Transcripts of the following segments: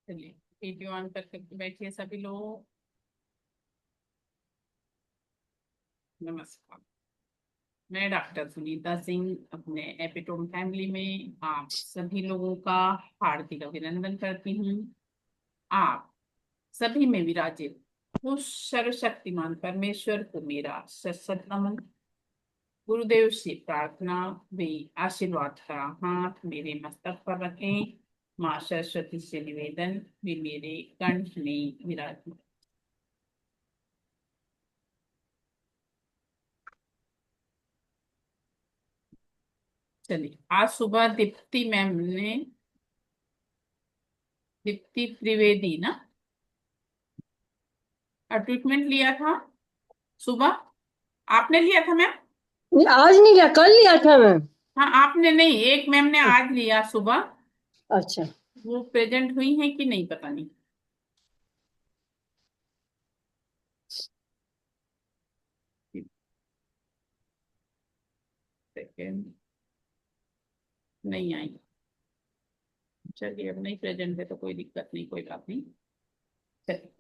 चलिए, video on करके बैठिए सभी लोग। नमस्कार। मैं डॉक्टर सुनीता सिंह अपने एपिटोम फैमिली में आप सभी लोगों का हार्दिक अभिनंदन करती हूँ। आप सभी में विराजित उस सर्वशक्तिमान परमेश्वर को मेरा सत सत नमन। गुरुदेव से प्रार्थना, वे आशीर्वाद का हाथ मेरे मस्तक पर रखें। माँ सरस्वती से निवेदन, वे मेरे कंठ में विराजित। चलिए, आज सुबह दीप्ति मैम ने, दीप्ति त्रिवेदी ना, ट्रीटमेंट लिया था सुबह। आपने लिया था मैम? नहीं, आज नहीं लिया, कल लिया था मैं। हाँ, आपने नहीं, एक मैम ने आज लिया सुबह। अच्छा। वो प्रेजेंट हुई है कि नहीं पता नहीं। सेकेंड, नहीं आई। चलिए, अब नहीं प्रेजेंट है तो कोई दिक्कत नहीं, कोई बात नहीं। चलिए,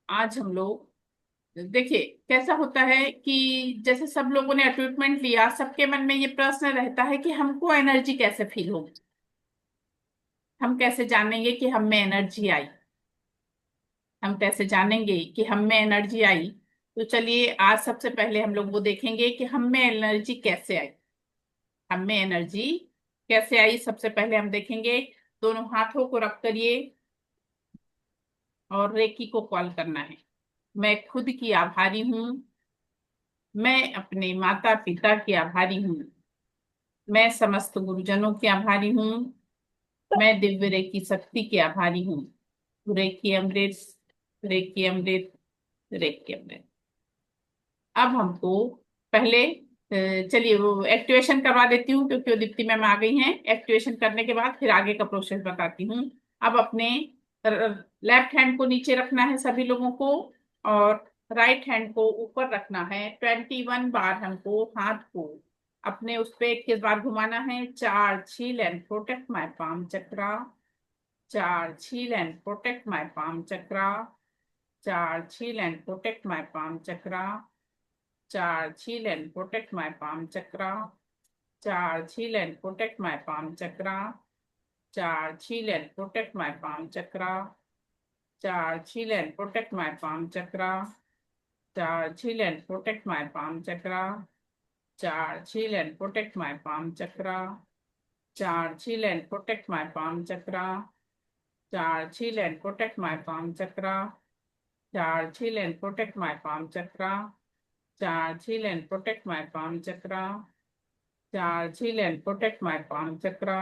आज हम लोग देखिए कैसा होता है कि जैसे सब लोगों ने ट्रीटमेंट लिया, सबके मन में ये प्रश्न रहता है कि हमको एनर्जी कैसे फील होगी, हम कैसे जानेंगे कि हम में एनर्जी आई, हम कैसे जानेंगे कि हम में एनर्जी आई। तो चलिए, आज सबसे पहले हम लोग वो देखेंगे कि हम में एनर्जी कैसे आई। हम में एनर्जी कैसे आई, सबसे पहले हम देखेंगे। दोनों हाथों को रख करिए और रेकी को कॉल करना है। मैं खुद की आभारी हूँ, मैं अपने माता पिता की आभारी हूँ, मैं समस्त गुरुजनों की आभारी हूँ, मैं दिव्य रेकी शक्ति की आभारी हूँ। रेकी अमृत, रेकी अमृत, रेकी अमृत। अब हमको पहले चलिए वो एक्टिवेशन करवा देती हूँ, क्योंकि वो दीप्ति मैम आ गई हैं। एक्टिवेशन करने के बाद फिर आगे का प्रोसेस बताती हूँ। अब अपने लेफ्ट हैंड को नीचे रखना है सभी लोगों को, और राइट हैंड को ऊपर रखना है। 21 बार हमको हाथ को अपने उस पे 21 बार घुमाना है। चार छील एंड प्रोटेक्ट माय पाम चक्रा, चार छील एंड प्रोटेक्ट माय पाम चक्रा, चार छील एंड प्रोटेक्ट माय पाम चक्रा, चार छील एंड प्रोटेक्ट माय पाम चक्रा, चार छील एंड प्रोटेक्ट माय पाम चक्रा, चार छील एंड प्रोटेक्ट माय पाम चक्रा, चार छील एंड प्रोटेक्ट माय पाम चक्रा, चार छील एंड प्रोटेक्ट माय पाम चक्रा, चार छील एंड प्रोटेक्ट माय पाम चक्रा, चार छील एंड प्रोटेक्ट माय पाम चक्रा, चार छील एंड प्रोटेक्ट माय पाम चक्रा, चार छील एंड प्रोटेक्ट माय पाम चक्रा, चार छील एंड प्रोटेक्ट माय पाम चक्रा, चार छील एंड प्रोटेक्ट माय पाम चक्रा,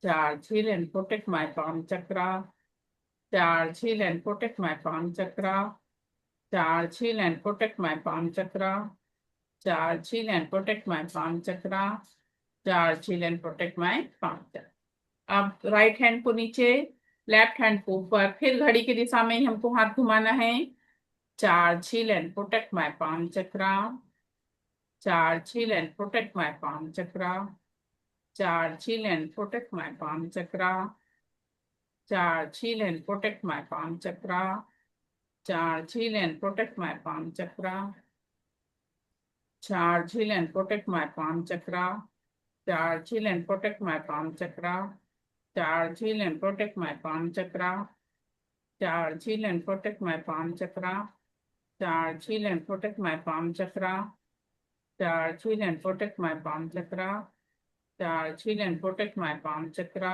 चार छील एंड प्रोटेक्ट माय पाम चक्रा, चार छील एंड प्रोटेक्ट माय पाम चक्रा, चार छील एंड प्रोटेक्ट माय पाम चक्रा, चार छील एंड प्रोटेक्ट माय पाम चक्रा, चार छील एंड प्रोटेक्ट माय पाम चक्रा। अब राइट हैंड को नीचे, लेफ्ट हैंड को ऊपर, फिर घड़ी की दिशा में ही हमको हाथ घुमाना है। चार छील एंड प्रोटेक्ट माय पाम चक्रा, चार छील एंड प्रोटेक्ट माय पाम चक्रा, चार छील एंड प्रोटेक्ट माय पाम चक्रा, चार छील एंड प्रोटेक्ट माय पाम चक्रा, चार छील एंड प्रोटेक्ट माय पाम चक्रा, चार छील एंड प्रोटेक्ट माय पाम चक्रा, चार छील एंड प्रोटेक्ट माय पाम चक्रा, चार छील एंड प्रोटेक्ट माय पाम चक्रा, चार छील एंड प्रोटेक्ट माय पाम चक्रा, चार छील एंड प्रोटेक्ट माय पाम चक्रा, चार छील एंड प्रोटेक्ट माय पाम चक्रा, चार छील एंड प्रोटेक्ट माय पाम चक्रा,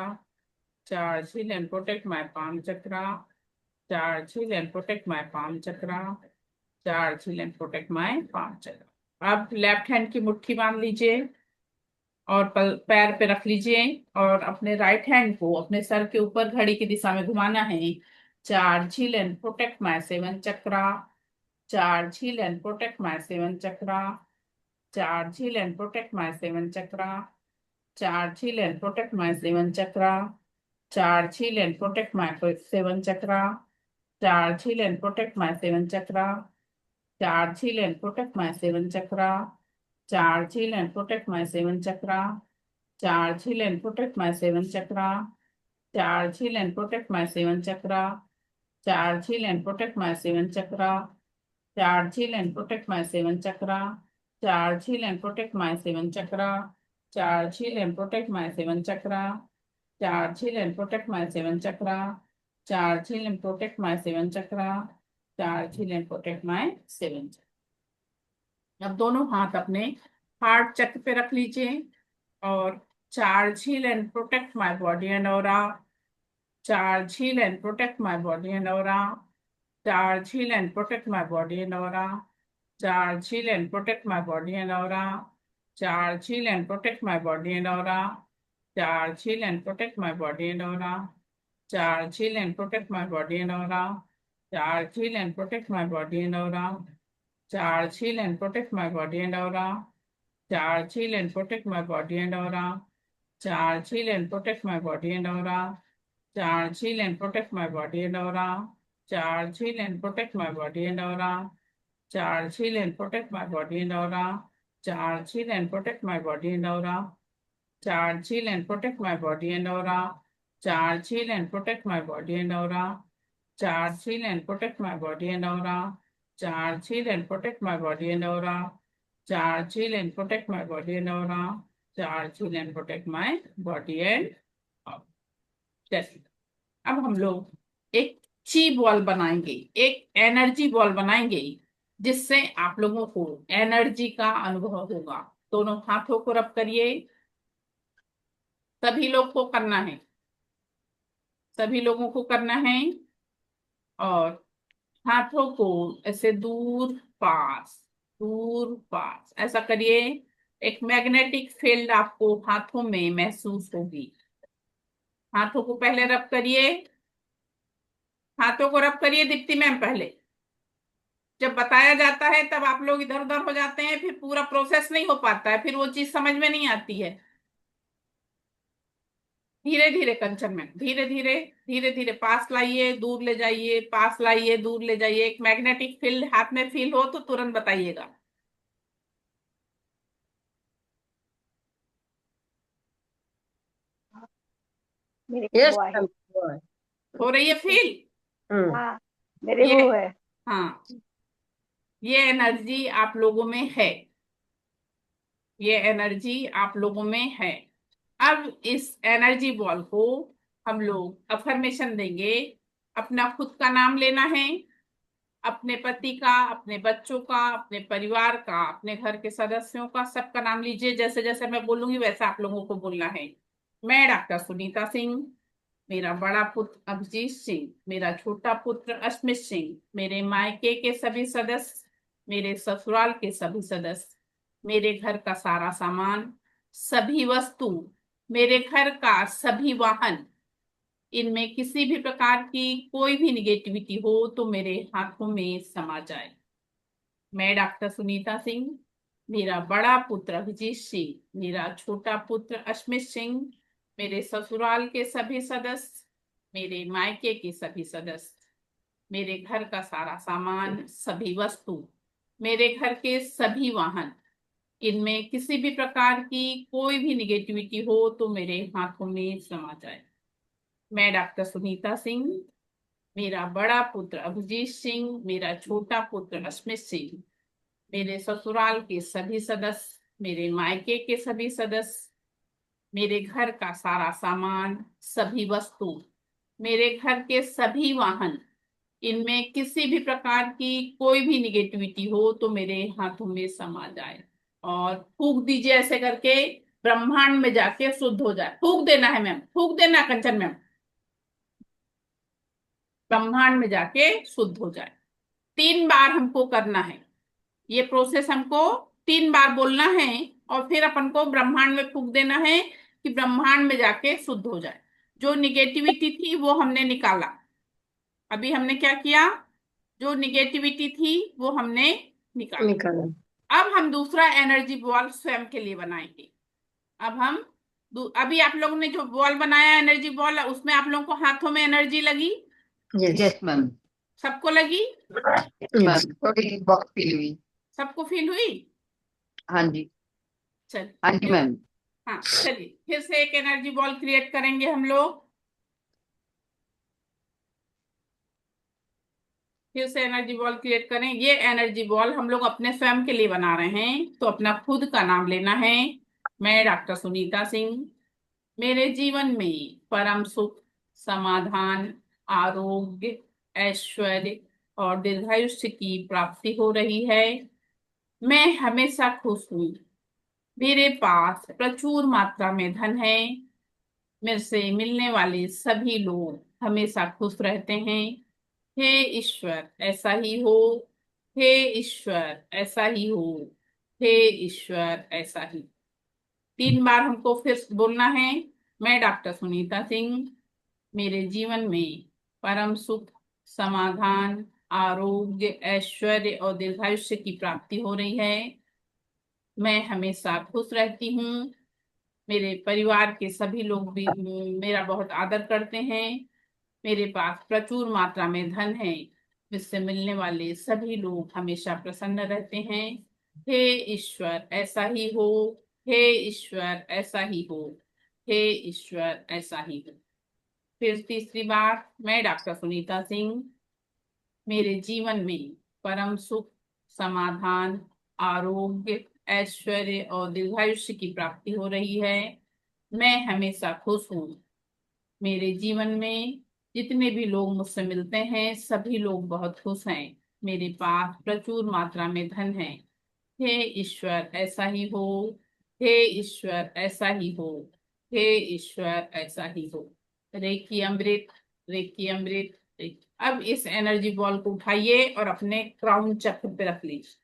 चार छील एंड प्रोटेक्ट माय पाम चक्रा, चार छील एंड प्रोटेक्ट माय पाम चक्रा, चार छील एंड प्रोटेक्ट माय पाम चक्रा। अब लेफ्ट हैंड की मुट्ठी बांध लीजिए और पैर पे रख लीजिए, और अपने राइट हैंड को अपने सर के ऊपर घड़ी की दिशा में घुमाना है। चार छील एंड प्रोटेक्ट माय सेवन चक्रा, चार छील एंड प्रोटेक्ट माय सेवन चक्रा, चार छील एंड प्रोटेक्ट माय सेवन चक्रा, चार छील एंड प्रोटेक्ट माय सेवन चक्रा, चार छील एंड प्रोटेक्ट माय सेवन चक्रा, चार छील एंड प्रोटेक्ट माय सेवन चक्रा, चार छील एंड प्रोटेक्ट माय सेवन चक्रा, चार छील एंड प्रोटेक्ट माय सेवन चक्रा, चार छील and protect my seven chakra, Charge, heal and protect my seven chakra. Charge, heal and protect my seven chakra. Charge, heal and protect my seven chakra. Charge, heal and protect my seven chakra. Charge, heal and protect my seven chakra. Charge, heal and protect my seven chakra. Charge, heal and protect my seven chakra. Charge, heal and protect my seven chakra. अब दोनों हाथ अपने heart चक्र पे रख लीजिए और charge, heal and protect my body and aura. Charge, heal and protect my body and aura. Charge, heal and protect my body and aura. Charge, heal and protect my body and aura. Charge, heal and protect my body and aura. Charge, heal and protect my body and aura. Charge, heal and protect my body and aura. Charge, heal and protect my body and aura. Charge, heal and protect my body and aura. Charge, heal and protect my body and aura. Charge, heal and protect my body and aura. Charge, heal and protect my body and aura. Charge, heal and protect my body and aura. Charge, heal and protect my body and aura. Charge, heal and protect my body and aura. Charge, heal and protect my body and aura. Charge, heal and protect my body and aura. Charge, heal and protect my body and aura. Charge, heal and protect my body and aura. Charge, heal and protect my body and aura. Charge, heal and protect my body and aura. जैसे अब हम लोग एक ची ball बनाएंगे, एक energy ball बनाएंगे, जिससे आप लोगों को एनर्जी का अनुभव होगा. दोनों हाथों को रब करिए. सभी लोग को करना है, सभी लोगों को करना है. और हाथों को ऐसे दूर पास, दूर पास ऐसा करिए. एक मैग्नेटिक फील्ड आपको हाथों में महसूस होगी. हाथों को पहले रब करिए. हाथों को रब करिए दीप्ति मैम पहले. जब बताया जाता है तब आप लोग इधर उधर हो जाते हैं, फिर पूरा प्रोसेस नहीं हो पाता है, फिर वो चीज समझ में नहीं आती है. धीरे धीरे कंचन में, धीरे धीरे, धीरे धीरे पास लाइए, दूर ले जाइए, पास लाइए, दूर ले जाइए. एक मैग्नेटिक फील्ड हाथ में फील हो तो तुरंत बताइएगा. मेरे यस बुआ है। हो रही है फील? हाँ, मेरे ये, वो है। हाँ, ये एनर्जी आप लोगों में है. ये एनर्जी आप लोगों में है. अब इस एनर्जी बॉल को हम लोग अफर्मेशन देंगे. अपना खुद का नाम लेना है, अपने पति का, अपने बच्चों का, अपने परिवार का, अपने घर के सदस्यों का, सबका नाम लीजिए. जैसे जैसे मैं बोलूंगी वैसा आप लोगों को बोलना है. मैं डॉक्टर सुनीता सिंह, मेरा बड़ा पुत्र अभिजीत सिंह, मेरा छोटा पुत्र अश्मित सिंह, मेरे मायके के सभी सदस्य, मेरे ससुराल के सभी सदस्य, मेरे घर का सारा सामान, सभी वस्तु, मेरे घर का सभी वाहन, इनमें किसी भी प्रकार की कोई भी निगेटिविटी हो तो मेरे हाथों में समा जाए. मैं डॉक्टर सुनीता सिंह, मेरा बड़ा पुत्र अभिजीत सिंह, मेरा छोटा पुत्र अश्मित सिंह, मेरे ससुराल के सभी सदस्य, मेरे मायके के सभी सदस्य, मेरे घर का सारा सामान, सभी वस्तु, मेरे घर के सभी वाहन, इनमें किसी भी प्रकार की कोई भी निगेटिविटी हो तो मेरे हाथों में समा जाए. मैं डॉक्टर सुनीता सिंह, मेरा बड़ा पुत्र अभिजीत सिंह, मेरा छोटा पुत्र अश्मित सिंह, मेरे ससुराल के सभी सदस्य, मेरे मायके के सभी सदस्य, मेरे घर का सारा सामान, सभी वस्तु, मेरे घर के सभी वाहन, इनमें किसी भी प्रकार की कोई भी निगेटिविटी हो तो मेरे हाथों में समा जाए. और फूंक दीजिए ऐसे करके, ब्रह्मांड में जाके शुद्ध हो जाए. फूंक देना है मैम, फूंक देना कंचन मैम. ब्रह्मांड में जाके शुद्ध हो जाए. 3 बार हमको करना है. ये प्रोसेस हमको 3 बार बोलना है और फिर अपन को ब्रह्मांड में फूंक देना है कि ब्रह्मांड में जाके शुद्ध हो जाए. जो निगेटिविटी थी वो हमने निकाला. अभी हमने क्या किया? जो निगेटिविटी थी वो हमने निकाला. निकाला. अब हम दूसरा एनर्जी बॉल स्वयं के लिए बनाएंगे. अब हम अभी आप लोगों ने जो बॉल बनाया एनर्जी बॉल, उसमें आप लोगों को हाथों में एनर्जी लगी? Yes yes ma'am. सबको लगी? यस. थोड़ी बॉक्स फील हुई। सबको फील हुई? हाँ जी, चल, हाँ जी मैम। हाँ चलिए फिर से एक एनर्जी बॉल क्रिएट करेंगे हम लोग. फिर से एनर्जी बॉल क्रिएट करें। ये एनर्जी बॉल हम लोग अपने स्वयं के लिए बना रहे हैं, तो अपना खुद का नाम लेना है। मैं डॉक्टर सुनीता सिंह, मेरे जीवन में परम सुख, समाधान, आरोग्य, ऐश्वर्य और दीर्घायुष्य की प्राप्ति हो रही है। मैं हमेशा खुश हूँ। मेरे पास प्रचुर मात्रा में धन है। मेरे से मिलने वाले सभी लोग हमेशा खुश रहते हैं। हे ईश्वर ऐसा ही हो। हे ईश्वर ऐसा ही हो। हे ईश्वर ऐसा ही। 3 बार हमको फिर बोलना है। मैं डॉक्टर सुनीता सिंह, मेरे जीवन में परम सुख, समाधान, आरोग्य, ऐश्वर्य और दीर्घायुष्य की प्राप्ति हो रही है। मैं हमेशा खुश रहती हूँ। मेरे परिवार के सभी लोग भी मेरा बहुत आदर करते हैं। मेरे पास प्रचुर मात्रा में धन है, जिससे मिलने वाले सभी लोग हमेशा प्रसन्न रहते हैं। हे ईश्वर ऐसा ही हो। हे ईश्वर ऐसा ही हो। हे ईश्वर ऐसा ही हो। फिर 3री बार। मैं डॉक्टर सुनीता सिंह, मेरे जीवन में परम सुख, समाधान, आरोग्य, ऐश्वर्य और दीर्घायुष्य की प्राप्ति हो रही है। मैं हमेशा खुश हूँ। मेरे जीवन में जितने भी लोग मुझसे मिलते हैं सभी लोग बहुत खुश हैं। मेरे पास प्रचुर मात्रा में धन है। हे ईश्वर ऐसा ही हो। हे ईश्वर ऐसा ही हो। हे ईश्वर ऐसा ही हो। रेकी अमृत, रेकी अमृत, रेकी। अब इस एनर्जी बॉल को उठाइए और अपने क्राउन चक्र पे रख लीजिए।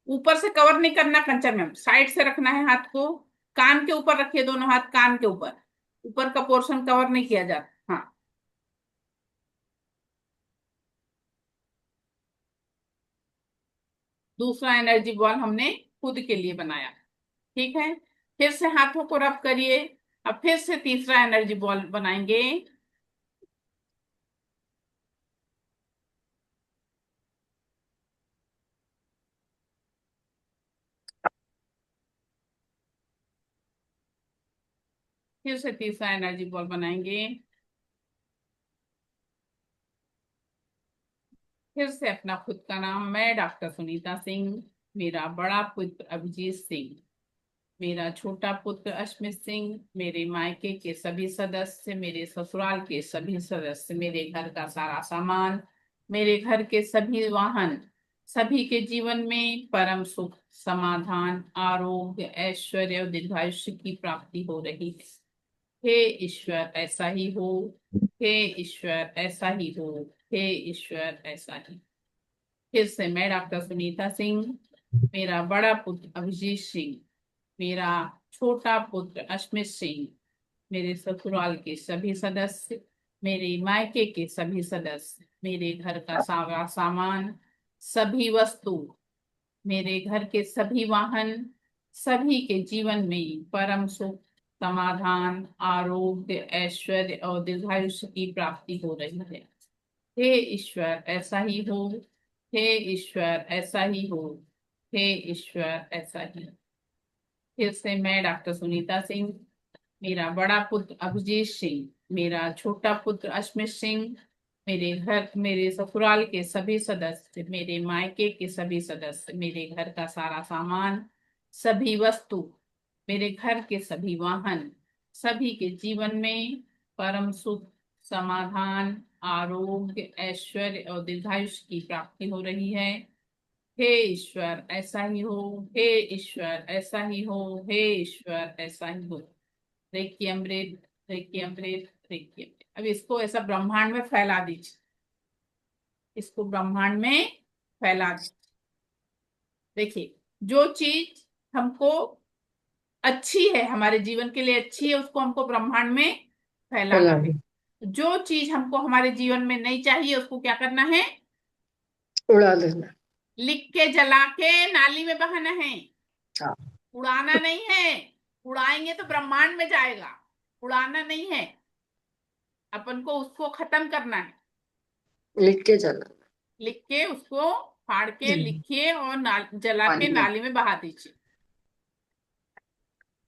ऊपर से कवर नहीं करना कंचन में, साइड से रखना है हाथ को। कान के ऊपर रखिए, दोनों हाथ कान के ऊपर। ऊपर का पोर्शन कवर नहीं किया जाता। हाँ, दूसरा एनर्जी बॉल हमने खुद के लिए बनाया। ठीक है, फिर से हाथों को रब करिए। अब फिर से तीसरा एनर्जी बॉल बनाएंगे। फिर से तीसरा एनर्जी बॉल बनाएंगे। फिर से अपना खुद का नाम। मैं डॉक्टर सुनीता सिंह, मेरा बड़ा पुत्र अभिजीत सिंह, मेरा छोटा पुत्र अश्मित सिंह, मेरे मायके के सभी सदस्य, मेरे ससुराल के सभी सदस्य, मेरे घर का सारा सामान, मेरे घर के सभी वाहन, सभी के जीवन में परम सुख, समाधान, आरोग्य, ऐश्वर्य और दीर्घायुष्य की प्राप्ति हो रही है। हे ईश्वर ऐसा ही हो। हे ईश्वर ऐसा ही हो। हे ईश्वर ऐसा ही। फिर से मैं डॉक्टर सुनीता सिंह, मेरा बड़ा पुत्र अभिजीत सिंह, मेरा छोटा पुत्र अश्मित सिंह, मेरे ससुराल के सभी सदस्य, मेरे मायके के सभी सदस्य, मेरे घर का सारा सामान, सभी वस्तु, मेरे घर के सभी वाहन, सभी के जीवन में परम सुख, समाधान, आरोग्य, ऐश्वर्य और दीर्घायुष्य की प्राप्ति हो रही है। हे ईश्वर ऐसा ही हो। हे ईश्वर ऐसा ही हो। हे ईश्वर ऐसा ही हो। फिर से मैं डॉक्टर सुनीता सिंह, मेरा बड़ा पुत्र अभिजीत सिंह, मेरा छोटा पुत्र अश्मित सिंह, मेरे ससुराल के सभी सदस्य, मेरे मायके के सभी सदस्य, मेरे घर का सारा सामान, सभी वस्तु, मेरे घर के सभी वाहन, सभी के जीवन में परम सुख, समाधान, आरोग्य, ऐश्वर्य और दीर्घायुष्य की प्राप्ति हो रही है। हे ईश्वर ऐसा ही हो। हे ईश्वर ऐसा ही हो। हे ईश्वर ऐसा ही हो। रेकी अमृत, रेकी अमृत, रेकी अमृत। अब इसको ऐसा ब्रह्मांड में फैला दीजिए। इसको ब्रह्मांड में फैला दीजिए। देखिए, जो चीज हमको अच्छी है, हमारे जीवन के लिए अच्छी है, उसको हमको ब्रह्मांड में फैलाना फैला है। दे, जो चीज हमको हमारे जीवन में नहीं चाहिए उसको क्या करना है? उड़ा देना। लिख के जला के नाली में बहाना है। हाँ, उड़ाना नहीं है। उड़ाएंगे तो ब्रह्मांड में जाएगा। उड़ाना नहीं है, अपन को उसको खत्म करना है। लिख के चला। लिख के उसको फाड़ के लिखिए और जला के पानी में। नाली में बहा दीजिए।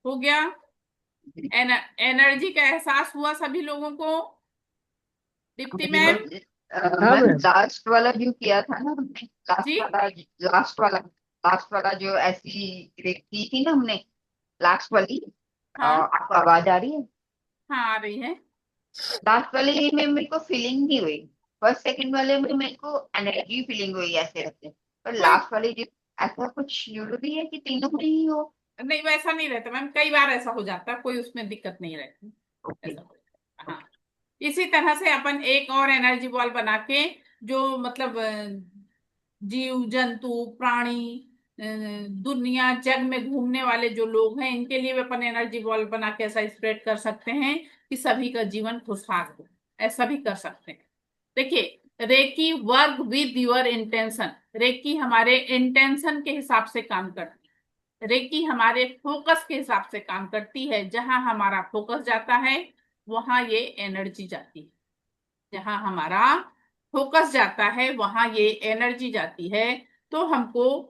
हो गया। एनर्जी का एहसास हुआ सभी लोगों को? दीप्ति मैम, हाँ मैम मैम। लास्ट वाला जो किया था ना हमने, जी लास्ट वाला जो ऐसी की थी ना हमने, लास्ट वाली। हाँ आपको आवाज आ रही है? हाँ आ रही है। लास्ट वाले में मेरे को फीलिंग नहीं हुई। फर्स्ट सेकंड वाले में मेरे को एनर्जी फीलिंग हुई ऐसे रहते, पर कोई लास्ट वाले जो, ऐसा कुछ जरूरी है कि तीनों में ही हो? नहीं, वैसा नहीं रहता मैम, कई बार ऐसा हो जाता है, कोई उसमें दिक्कत नहीं रहती। ओके। ऐसा हो जाता है, हाँ। इसी तरह से अपन एक और एनर्जी बॉल बना के, जो मतलब जीव जंतु प्राणी, अ, दुनिया जग में घूमने वाले जो लोग हैं, इनके लिए भी अपन एनर्जी बॉल बना के ऐसा स्प्रेड कर सकते हैं कि सभी का जीवन खुशहाल हो। ऐसा भी कर सकते हैं। देखिए, reiki work with your intention. Reiki हमारे इंटेंशन के हिसाब से काम करती है। रेकी हमारे फोकस के हिसाब से काम करती है। जहां हमारा फोकस जाता है वहां ये एनर्जी जाती है। जहां हमारा फोकस जाता है वहां ये एनर्जी जाती है। तो हमको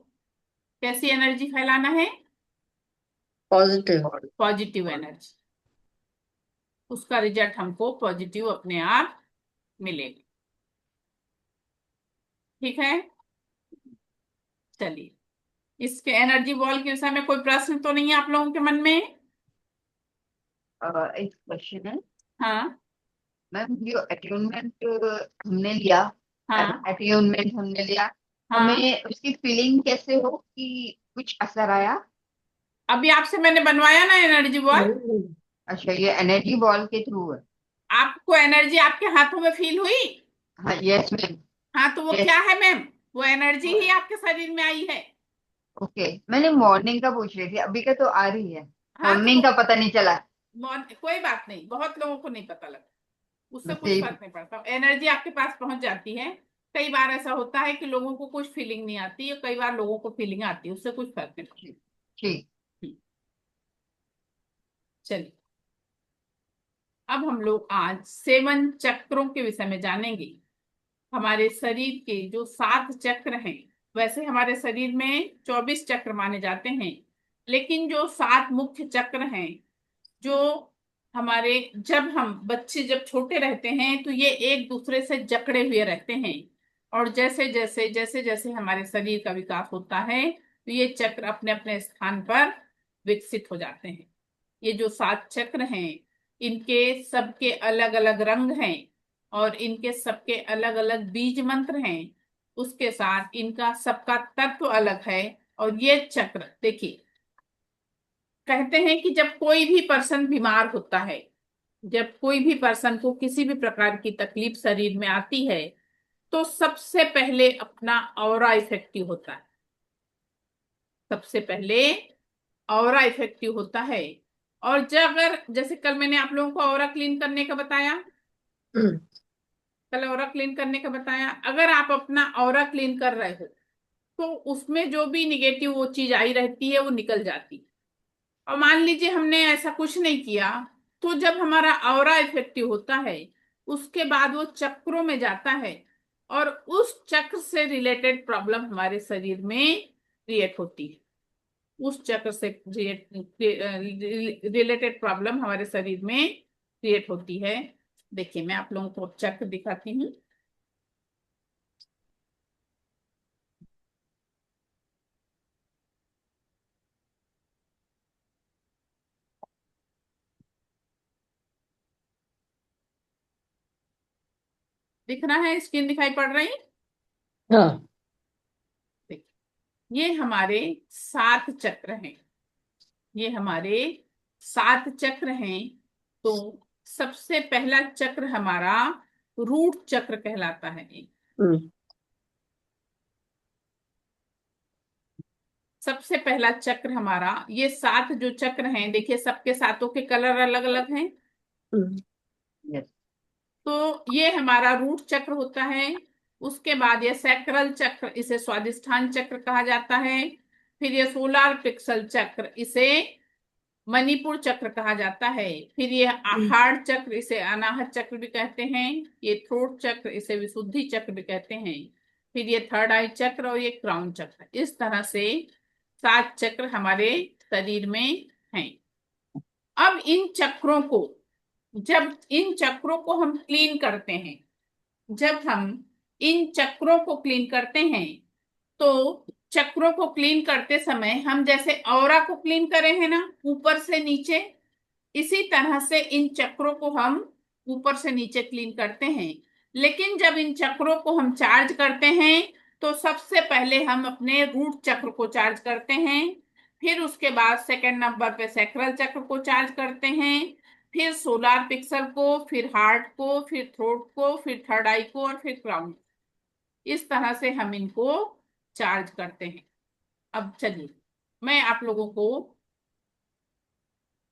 कैसी एनर्जी फैलाना है? पॉजिटिव। Positive energy. उसका रिजल्ट हमको पॉजिटिव अपने आप मिलेगा। ठीक है, चलिए। इसके एनर्जी बॉल के विषय में कोई प्रश्न तो नहीं है आप लोगों के मन में? एक क्वेश्चन है हाँ मैम, जो अट्यूनमेंट हमने लिया, हाँ अट्यूनमेंट हमने लिया, हाँ। हमें उसकी फीलिंग कैसे हो कि कुछ असर आया? अभी आपसे मैंने बनवाया ना एनर्जी बॉल। अच्छा, ये एनर्जी बॉल के थ्रू है? आपको एनर्जी आपके हाथों में फील हुई? हाँ, यस मैम। हाँ, तो वो यस। क्या है मैम? वो एनर्जी ही आपके शरीर में आई है। ओके, मैंने मॉर्निंग का पूछ रही थी, अभी का तो आ रही है। हाँ, तो मॉर्निंग का पता नहीं चला। कोई बात नहीं, बहुत लोगों को नहीं पता लगता। उससे बस कुछ यही। फर्क नहीं पड़ता, एनर्जी आपके पास पहुंच जाती है। कई बार ऐसा होता है कि लोगों को कुछ फीलिंग नहीं आती है, कई बार लोगों को फीलिंग आती है, उससे कुछ फर्क नहीं पड़ता। ठीक। ठीक। चलिए, अब हम लोग आज 7 चक्रों के विषय में जानेंगे। हमारे शरीर के जो 7 चक्र हैं, वैसे हमारे शरीर में 24 चक्र माने जाते हैं, लेकिन जो 7 मुख्य चक्र हैं, जो हमारे, जब हम बच्चे जब छोटे रहते हैं तो ये एक दूसरे से जकड़े हुए रहते हैं। और जैसे जैसे हमारे शरीर का विकास होता है तो ये चक्र अपने अपने स्थान पर विकसित हो जाते हैं। ये जो 7 चक्र हैं, इनके सबके अलग अलग रंग हैं और इनके सबके अलग अलग बीज मंत्र हैं। उसके साथ इनका सबका तत्व अलग है। और ये चक्र देखिए, कहते हैं कि जब कोई भी पर्सन बीमार होता है, जब कोई भी पर्सन को किसी भी प्रकार की तकलीफ शरीर में आती है, तो सबसे पहले अपना ऑरा इफेक्टिव होता है। सबसे पहले ऑरा इफेक्टिव होता है। और जब अगर जैसे कल मैंने आप लोगों को ऑरा क्लीन करने का बताया, कल ऑरा क्लीन करने का बताया, अगर आप अपना ऑरा क्लीन कर रहे हो तो उसमें जो भी निगेटिव वो चीज आई रहती है वो निकल जाती है। और मान लीजिए हमने ऐसा कुछ नहीं किया, तो जब हमारा ऑरा इफेक्टिव होता है उसके बाद वो चक्रों में जाता है और उस चक्र से रिलेटेड प्रॉब्लम हमारे शरीर में क्रिएट होती है। उस चक्र से रिलेटेड प्रॉब्लम हमारे शरीर में क्रिएट होती है। देखिए, मैं आप लोगों को चक्र दिखाती हूँ। दिख रहा है? स्क्रीन दिखाई पड़ रही? हाँ। देखिए, ये हमारे 7 चक्र हैं। ये हमारे 7 चक्र हैं। तो सबसे पहला चक्र हमारा रूट चक्र कहलाता है। हम्म। सबसे पहला चक्र हमारा, ये 7 जो चक्र हैं, देखिए सबके सातों के कलर अलग अलग हैं। हम्म। यस। तो ये हमारा रूट चक्र होता है। उसके बाद ये सैक्रल चक्र, इसे स्वादिष्ठान चक्र कहा जाता है। फिर ये सोलार प्लेक्सस चक्र, इसे मणिपुर चक्र कहा जाता है। फिर ये हार्ट चक्र, इसे अनाहत चक्र भी कहते हैं। ये थ्रोट चक्र, इसे विशुद्धि चक्र भी कहते हैं। फिर ये थर्ड आई चक्र और ये क्राउन चक्र। इस तरह से 7 चक्र हमारे शरीर में हैं। अब इन चक्रों को, जब इन चक्रों को हम क्लीन करते हैं, जब हम इन चक्रों को क्लीन करते हैं तो चक्रों को क्लीन करते समय हम जैसे ऑरा को क्लीन करे हैं ना ऊपर से नीचे, इसी तरह से इन चक्रों को हम ऊपर से नीचे क्लीन करते हैं। लेकिन जब इन चक्रों को हम चार्ज करते हैं तो सबसे पहले हम अपने रूट चक्र को चार्ज करते हैं, फिर उसके बाद सेकंड नंबर पे सैक्रल चक्र को चार्ज करते हैं, फिर सोलार पिक्सल को, फिर हार्ट को, फिर थ्रोट को, फिर थर्ड आई को और फिर क्राउन। इस तरह से हम इनको चार्ज करते हैं। अब चलिए मैं आप लोगों को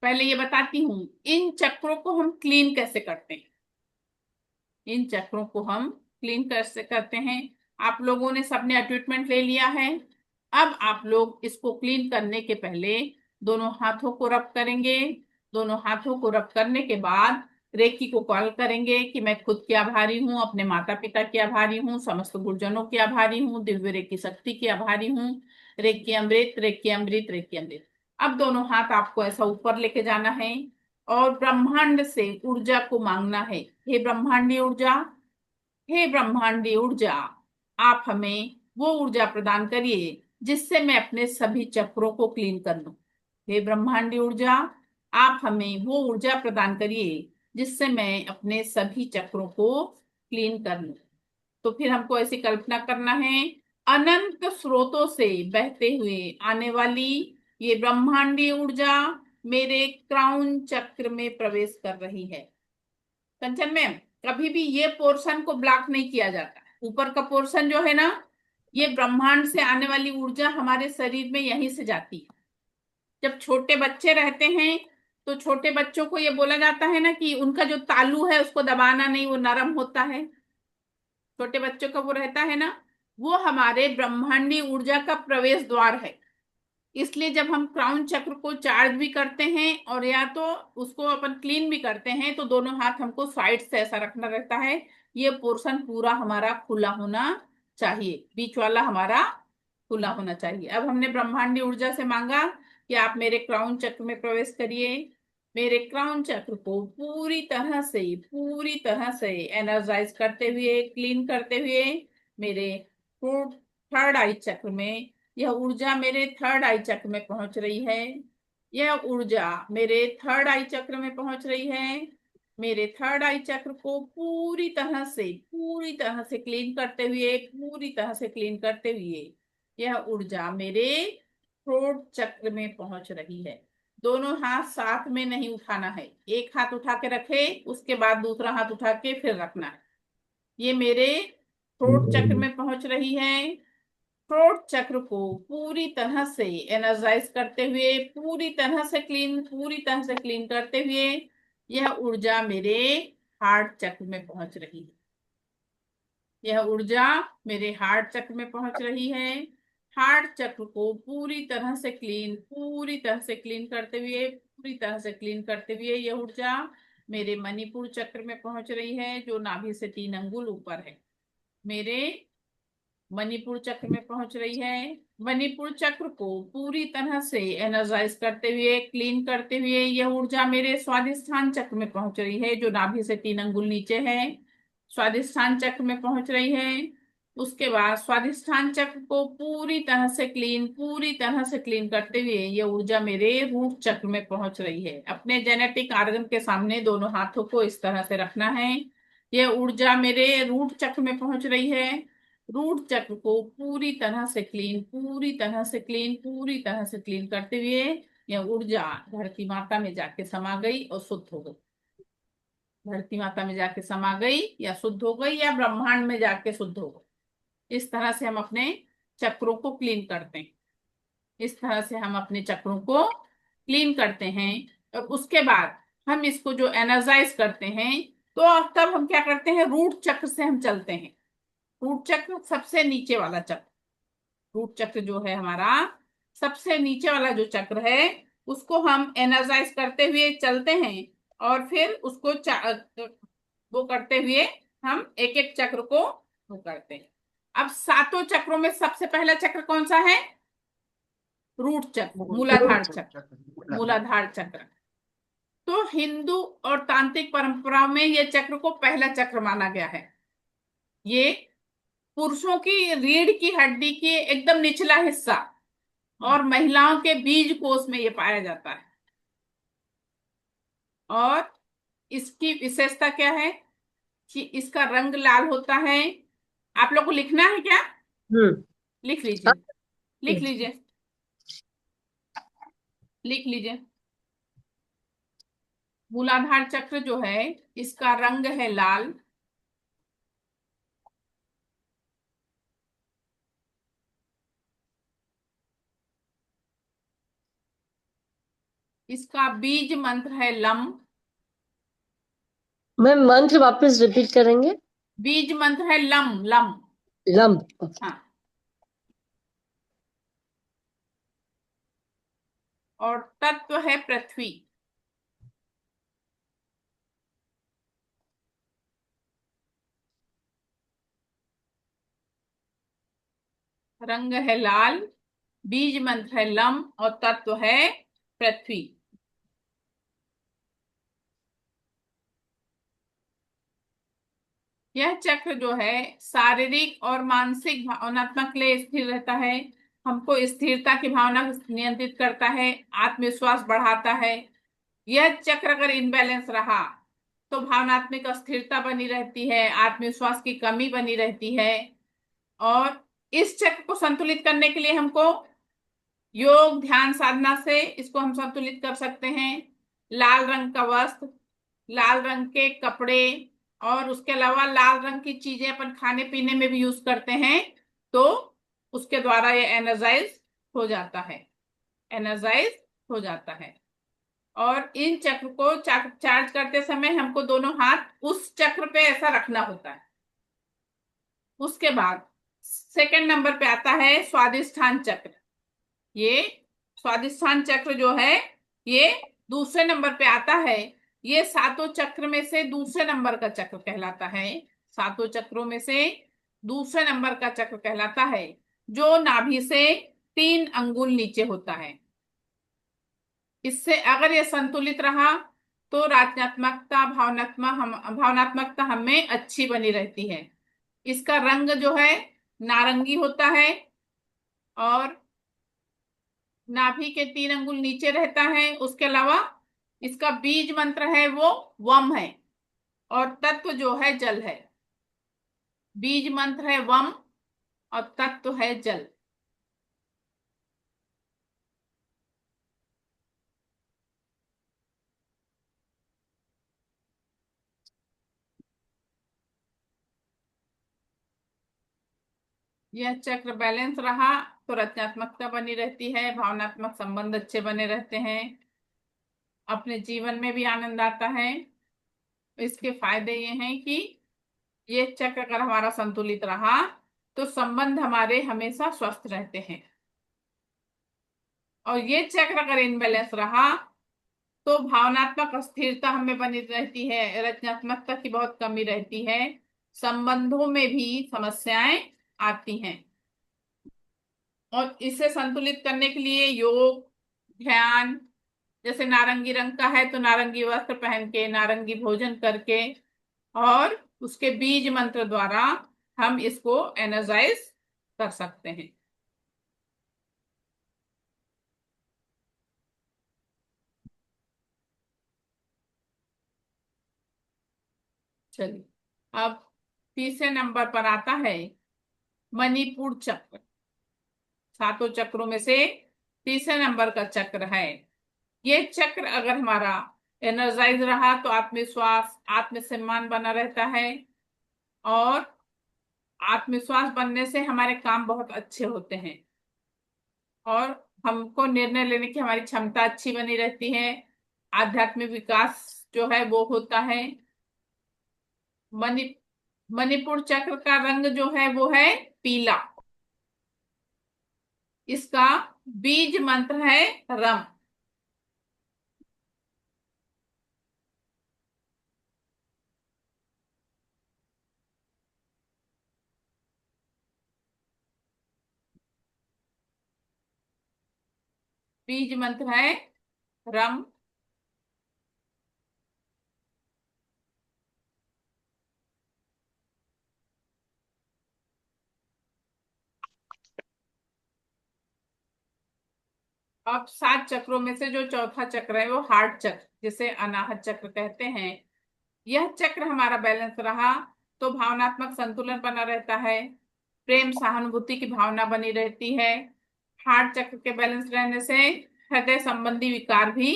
पहले ये बताती हूं इन चक्रों को हम क्लीन कैसे करते हैं। इन चक्रों को हम क्लीन कैसे करते हैं, आप लोगों ने सबने ट्रीटमेंट ले लिया है। अब आप लोग इसको क्लीन करने के पहले दोनों हाथों को रब करेंगे। दोनों हाथों को रब करने के बाद रेकी को कॉल करेंगे कि मैं खुद के आभारी हूँ, अपने माता पिता के आभारी हूँ, समस्त गुरुजनों के आभारी हूँ, दिव्य रेकी शक्ति के आभारी हूँ। रेकी अमृत, रेकी अमृत, रेकी अमृत। अब दोनों हाथ आपको ऐसा ऊपर लेके जाना है और ब्रह्मांड से ऊर्जा को मांगना है। हे ब्रह्मांडी ऊर्जा, हे ब्रह्मांडी ऊर्जा, आप हमें वो ऊर्जा प्रदान करिए जिससे मैं अपने सभी चक्रों को क्लीन कर लूं। हे ब्रह्मांडी ऊर्जा, आप हमें वो ऊर्जा प्रदान करिए जिससे मैं अपने सभी चक्रों को क्लीन कर लूं। तो फिर हमको ऐसी कल्पना करना है अनंत स्रोतों से बहते हुए आने वाली ये ब्रह्मांडी ऊर्जा मेरे क्राउन चक्र में प्रवेश कर रही है। कंचन मैम, कभी भी ये पोर्शन को ब्लॉक नहीं किया जाता। ऊपर का पोर्शन जो है ना, ये ब्रह्मांड से आने वाली ऊर्जा हमारे शरीर में यहीं से जाती है। जब छोटे बच्चे रहते हैं तो छोटे बच्चों को ये बोला जाता है ना कि उनका जो तालू है उसको दबाना नहीं, वो नरम होता है। छोटे बच्चों का वो रहता है ना, वो हमारे ब्रह्मांडी ऊर्जा का प्रवेश द्वार है। इसलिए जब हम क्राउन चक्र को चार्ज भी करते हैं और या तो उसको अपन क्लीन भी करते हैं तो दोनों हाथ हमको साइड से ऐसा रखना रहता है। ये पोर्शन पूरा हमारा खुला होना चाहिए, बीच वाला हमारा खुला होना चाहिए। अब हमने ब्रह्मांडी ऊर्जा से मांगा कि आप मेरे क्राउन चक्र में प्रवेश करिए। मेरे क्राउन चक्र को पूरी तरह से एनर्जाइज करते हुए, क्लीन करते हुए मेरे थर्ड आई चक्र में, यह ऊर्जा मेरे थर्ड आई चक्र में पहुंच रही है। यह ऊर्जा मेरे थर्ड आई चक्र में पहुंच रही है। मेरे थर्ड आई चक्र को पूरी तरह से क्लीन करते हुए, पूरी तरह से क्लीन करते हुए यह ऊर्जा मेरे थ्रोट चक्र में पहुंच रही है। दोनों हाथ साथ में नहीं उठाना है, एक हाथ उठा के रखे, उसके बाद दूसरा हाथ उठा के फिर रखना है। ये मेरे थ्रोट चक्र में पहुंच रही है। थ्रोट चक्र को पूरी तरह से एनर्जाइज करते हुए, पूरी तरह से क्लीन करते हुए यह ऊर्जा मेरे हार्ट चक्र में पहुंच रही है। यह ऊर्जा मेरे हार्ट चक्र में पहुंच रही है। हार्ट चक्र को पूरी तरह से क्लीन करते हुए, यह ऊर्जा मेरे मणिपुर चक्र में पहुंच रही है जो नाभि से 3 अंगुल ऊपर है। मेरे मणिपुर चक्र में पहुंच रही है। मणिपुर चक्र को पूरी तरह से एनर्जाइज करते हुए, क्लीन करते हुए यह ऊर्जा मेरे स्वादिष्ठान चक्र में पहुंच रही है जो नाभि से 3 अंगुल नीचे है। स्वादिष्ठान चक्र में पहुंच रही है। उसके बाद स्वादिष्ठान चक्र को पूरी तरह से क्लीन करते हुए यह ऊर्जा मेरे रूट चक्र में पहुंच रही है। अपने जेनेटिक ऑर्गन के सामने दोनों हाथों को इस तरह से रखना है। यह ऊर्जा मेरे रूट चक्र में पहुंच रही है। रूट चक्र को पूरी तरह से क्लीन करते हुए यह ऊर्जा धरती माता में जाके समा गई और शुद्ध हो गई। धरती माता में जाके समा गई या शुद्ध हो गई या ब्रह्मांड में जाके शुद्ध हो गई। इस तरह से हम अपने चक्रों को क्लीन करते हैं। और उसके बाद हम इसको जो एनर्जाइज करते हैं तो अब तब हम क्या करते हैं, रूट चक्र से हम चलते हैं। रूट चक्र सबसे नीचे वाला चक्र, रूट चक्र जो है हमारा सबसे नीचे वाला जो चक्र है उसको हम एनर्जाइज करते हुए चलते हैं और फिर उसको वो करते हुए हम एक एक चक्र को वो करते हैं। अब 7 चक्रों में सबसे पहला चक्र कौन सा है? रूट चक्र, मूलाधार चक्र। तो हिंदू और तांत्रिक परंपराओं में यह चक्र को पहला चक्र माना गया है। ये पुरुषों की रीढ़ की हड्डी की एकदम निचला हिस्सा और महिलाओं के बीज कोष में ये पाया जाता है। और इसकी विशेषता क्या है कि इसका रंग लाल होता है। आप लोग को लिखना है क्या? हम्म। लिख हाँ, लीजिए, लिख लीजिए, लिख लीजिए। मूलाधार चक्र जो है इसका रंग है लाल। इसका बीज मंत्र है लम। मैम मंत्र वापस रिपीट करेंगे? बीज मंत्र है लम, लम। लंब। हाँ। और तत्व है पृथ्वी। रंग है लाल, बीज मंत्र है लम और तत्व है पृथ्वी। यह चक्र जो है शारीरिक और मानसिक भावनात्मक के लिए स्थिर रहता है। हमको स्थिरता की भावना को नियंत्रित करता है, आत्मविश्वास बढ़ाता है। यह चक्र अगर इनबैलेंस रहा तो भावनात्मक अस्थिरता बनी रहती है, आत्मविश्वास की कमी बनी रहती है। और इस चक्र को संतुलित करने के लिए हमको योग ध्यान साधना से इसको हम संतुलित कर सकते हैं। लाल रंग का वस्त्र, लाल रंग के कपड़े और उसके अलावा लाल रंग की चीजें अपन खाने पीने में भी यूज करते हैं, तो उसके द्वारा ये एनर्जाइज हो जाता है, एनर्जाइज हो जाता है। और इन चक्र को चार्ज करते समय हमको दोनों हाथ उस चक्र पे ऐसा रखना होता है। उसके बाद सेकंड नंबर पे आता है स्वादिष्ठान चक्र। ये स्वादिष्ठान चक्र जो है ये दूसरे नंबर पे आता है। ये सातों चक्र में से दूसरे नंबर का चक्र कहलाता है। सातों चक्रों में से दूसरे नंबर का चक्र कहलाता है, जो नाभि से 3 अंगुल नीचे होता है। इससे अगर ये संतुलित रहा तो रचनात्मकता भावनात्मकता हमें अच्छी बनी रहती है। इसका रंग जो है नारंगी होता है और नाभि के 3 अंगुल नीचे रहता है। उसके अलावा इसका बीज मंत्र है वो वम है और तत्व जो है जल है। बीज मंत्र है वम और तत्व है जल। यह चक्र बैलेंस रहा तो रचनात्मकता बनी रहती है, भावनात्मक संबंध अच्छे बने रहते हैं, अपने जीवन में भी आनंद आता है। इसके फायदे ये हैं कि ये चक्र अगर हमारा संतुलित रहा तो संबंध हमारे हमेशा स्वस्थ रहते हैं। और ये चक्र अगर इनबैलेंस रहा तो भावनात्मक अस्थिरता हमें बनी रहती है, रचनात्मकता की बहुत कमी रहती है, संबंधों में भी समस्याएं आती हैं। और इसे संतुलित करने के लिए योग ध्यान, जैसे नारंगी रंग का है तो नारंगी वस्त्र पहन के, नारंगी भोजन करके और उसके बीज मंत्र द्वारा हम इसको एनर्जाइज कर सकते हैं। चलिए, अब तीसरे नंबर पर आता है मणिपुर चक्र। सातों चक्रों में से तीसरे नंबर का चक्र है। ये चक्र अगर हमारा एनर्जाइज रहा तो आत्मविश्वास आत्मसम्मान बना रहता है और आत्मविश्वास बनने से हमारे काम बहुत अच्छे होते हैं और हमको निर्णय लेने की हमारी क्षमता अच्छी बनी रहती है। आध्यात्मिक विकास जो है वो होता है। मणि मणिपुर चक्र का रंग जो है वो है पीला। इसका बीज मंत्र है रम। बीज मंत्र है रम। अब 7 चक्रों में से जो चौथा चक्र है वो हार्ट चक्र, जिसे अनाहत चक्र कहते हैं, यह चक्र हमारा बैलेंस रहा तो भावनात्मक संतुलन बना रहता है, प्रेम सहानुभूति की भावना बनी रहती है। हार्ट चक्र के बैलेंस रहने से हृदय संबंधी विकार भी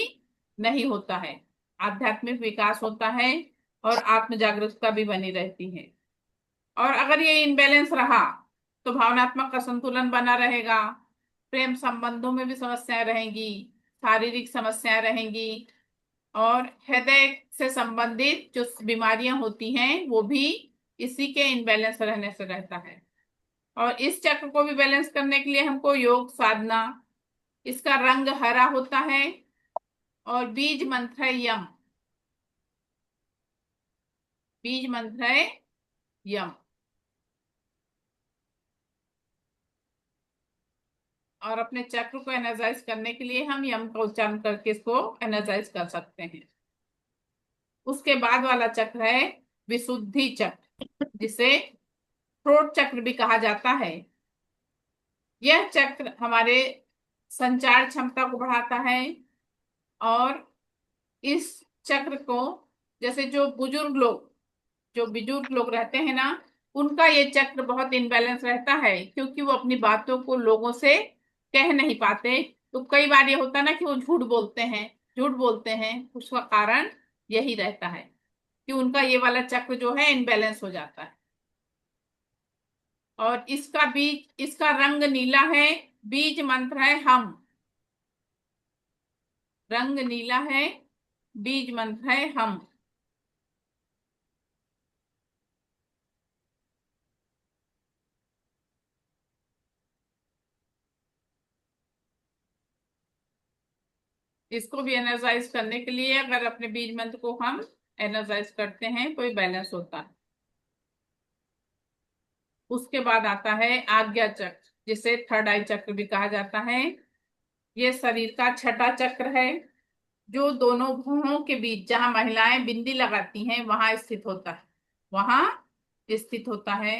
नहीं होता है, आध्यात्मिक विकास होता है और आत्म जागरूकता भी बनी रहती है। और अगर ये इनबैलेंस रहा तो भावनात्मक असंतुलन बना रहेगा, प्रेम संबंधों में भी समस्याएं रहेंगी, शारीरिक समस्याएं रहेंगी और हृदय से संबंधित जो बीमारियां होती हैं वो भी इसी के इनबैलेंस रहने से रहता है। और इस चक्र को भी बैलेंस करने के लिए हमको योग साधना, इसका रंग हरा होता है और बीज मंत्र है यम, बीज मंत्र है यम। और अपने चक्र को एनर्जाइज करने के लिए हम यम का उच्चारण करके इसको एनर्जाइज कर सकते हैं। उसके बाद वाला चक्र है विशुद्धि चक्र, जिसे थ्रोट चक्र भी कहा जाता है। यह चक्र हमारे संचार क्षमता को बढ़ाता है और इस चक्र को, जैसे जो बुजुर्ग लोग रहते हैं ना, उनका ये चक्र बहुत इनबैलेंस रहता है क्योंकि वो अपनी बातों को लोगों से कह नहीं पाते। तो कई बार ये होता है ना कि वो झूठ बोलते हैं, उसका कारण यही रहता है कि उनका ये वाला चक्र जो है इनबैलेंस हो जाता है। और इसका रंग नीला है, बीज मंत्र है हम, रंग नीला है, बीज मंत्र है हम। इसको भी एनर्जाइज करने के लिए अगर अपने बीज मंत्र को हम एनर्जाइज करते हैं तो ये बैलेंस होता है। उसके बाद आता है आज्ञा चक्र, जिसे थर्ड आई चक्र भी कहा जाता है। ये शरीर का छठा चक्र है जो दोनों भ्रूणों के बीच, जहां महिलाएं बिंदी लगाती हैं वहां स्थित होता है, वहां स्थित होता है।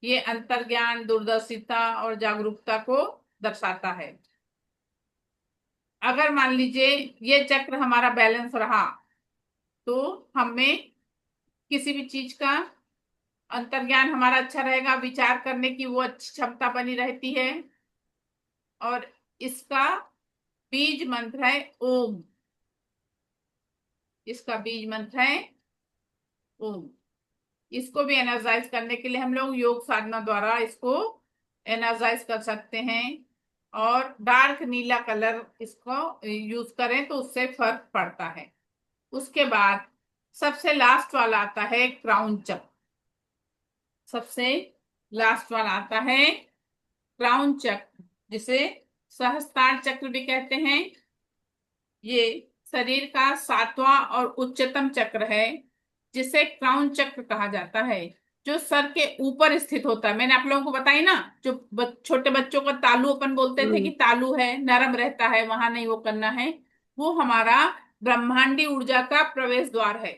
ये अंतर्ज्ञान, दूरदर्शिता और जागरूकता को दर्शाता है। अगर मान लीजिए ये चक्र हमारा बैलेंस रहा तो हमें किसी भी चीज का अंतर्ज्ञान हमारा अच्छा रहेगा, विचार करने की वो अच्छी क्षमता बनी रहती है। और इसका बीज मंत्र है ओम, इसका बीज मंत्र है ओम। इसको भी एनर्जाइज करने के लिए हम लोग योग साधना द्वारा इसको एनर्जाइज कर सकते हैं। और डार्क नीला कलर इसको यूज करें तो उससे फर्क पड़ता है। उसके बाद सबसे लास्ट वाला आता है क्राउन चक्र, सबसे लास्ट वाला आता है क्राउन चक्र, जिसे सहस्त्रार चक्र भी कहते हैं। ये शरीर का 7वां और उच्चतम चक्र है, जिसे क्राउन चक्र कहा जाता है, जो सर के ऊपर स्थित होता है। मैंने आप लोगों को बताई ना, जो छोटे बच्चों का तालू अपन बोलते थे कि तालू है, नरम रहता है, वहां नहीं वो करना है, वो हमारा ब्रह्मांडी ऊर्जा का प्रवेश द्वार है।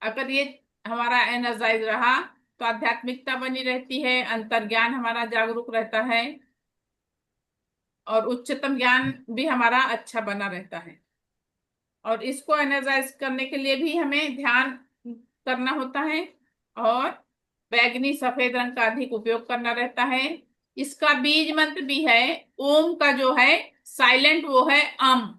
अगर ये हमारा एनर्जाइज रहा तो आध्यात्मिकता बनी रहती है, अंतर्ज्ञान हमारा जागरूक रहता है और उच्चतम ज्ञान भी हमारा अच्छा बना रहता है। और इसको एनर्जाइज करने के लिए भी हमें ध्यान करना होता है और बैगनी सफेद रंग का अधिक उपयोग करना रहता है। इसका बीज मंत्र भी है ओम का, जो है साइलेंट, वो है अम।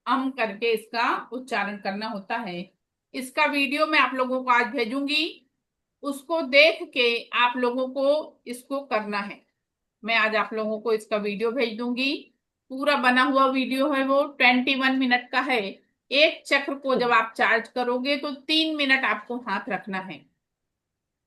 अम करके इसका उच्चारण करना होता है। इसका वीडियो मैं आप लोगों को आज भेजूंगी, उसको देख के आप लोगों को इसको करना है। मैं आज आप लोगों को इसका वीडियो भेज दूंगी। पूरा बना हुआ वीडियो है, वो 21 मिनट का है। एक चक्र को जब आप चार्ज करोगे तो 3 मिनट आपको हाथ रखना है।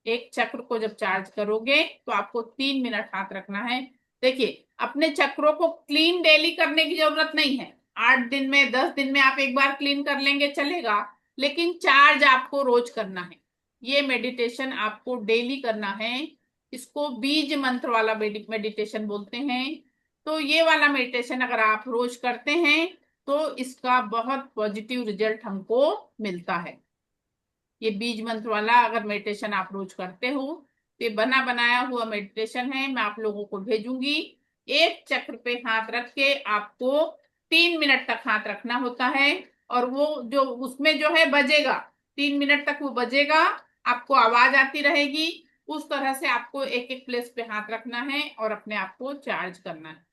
एक चक्र को जब चार्ज करोगे तो आपको 3 मिनट हाथ रखना है। देखिए, अपने चक्रों को क्लीन डेली करने की जरूरत नहीं है। 8 दिन में, 10 दिन में आप एक बार क्लीन कर लेंगे चलेगा, लेकिन चार्ज आपको रोज करना है। ये मेडिटेशन आपको डेली करना है। इसको बीज मंत्र वाला मेडिटेशन बोलते हैं। तो ये वाला मेडिटेशन अगर आप रोज करते हैं तो इसका बहुत पॉजिटिव रिजल्ट हमको मिलता है। ये बीज मंत्र वाला अगर मेडिटेशन आप रोज करते हो ये बना बनाया हुआ मेडिटेशन है, मैं आप लोगों को भेजूंगी। एक चक्र पे हाथ रख के आपको 3 मिनट तक हाथ रखना होता है, और वो जो उसमें जो है बजेगा, 3 मिनट तक वो बजेगा, आपको आवाज आती रहेगी। उस तरह से आपको एक एक प्लेस पे हाथ रखना है और अपने आप को चार्ज करना है।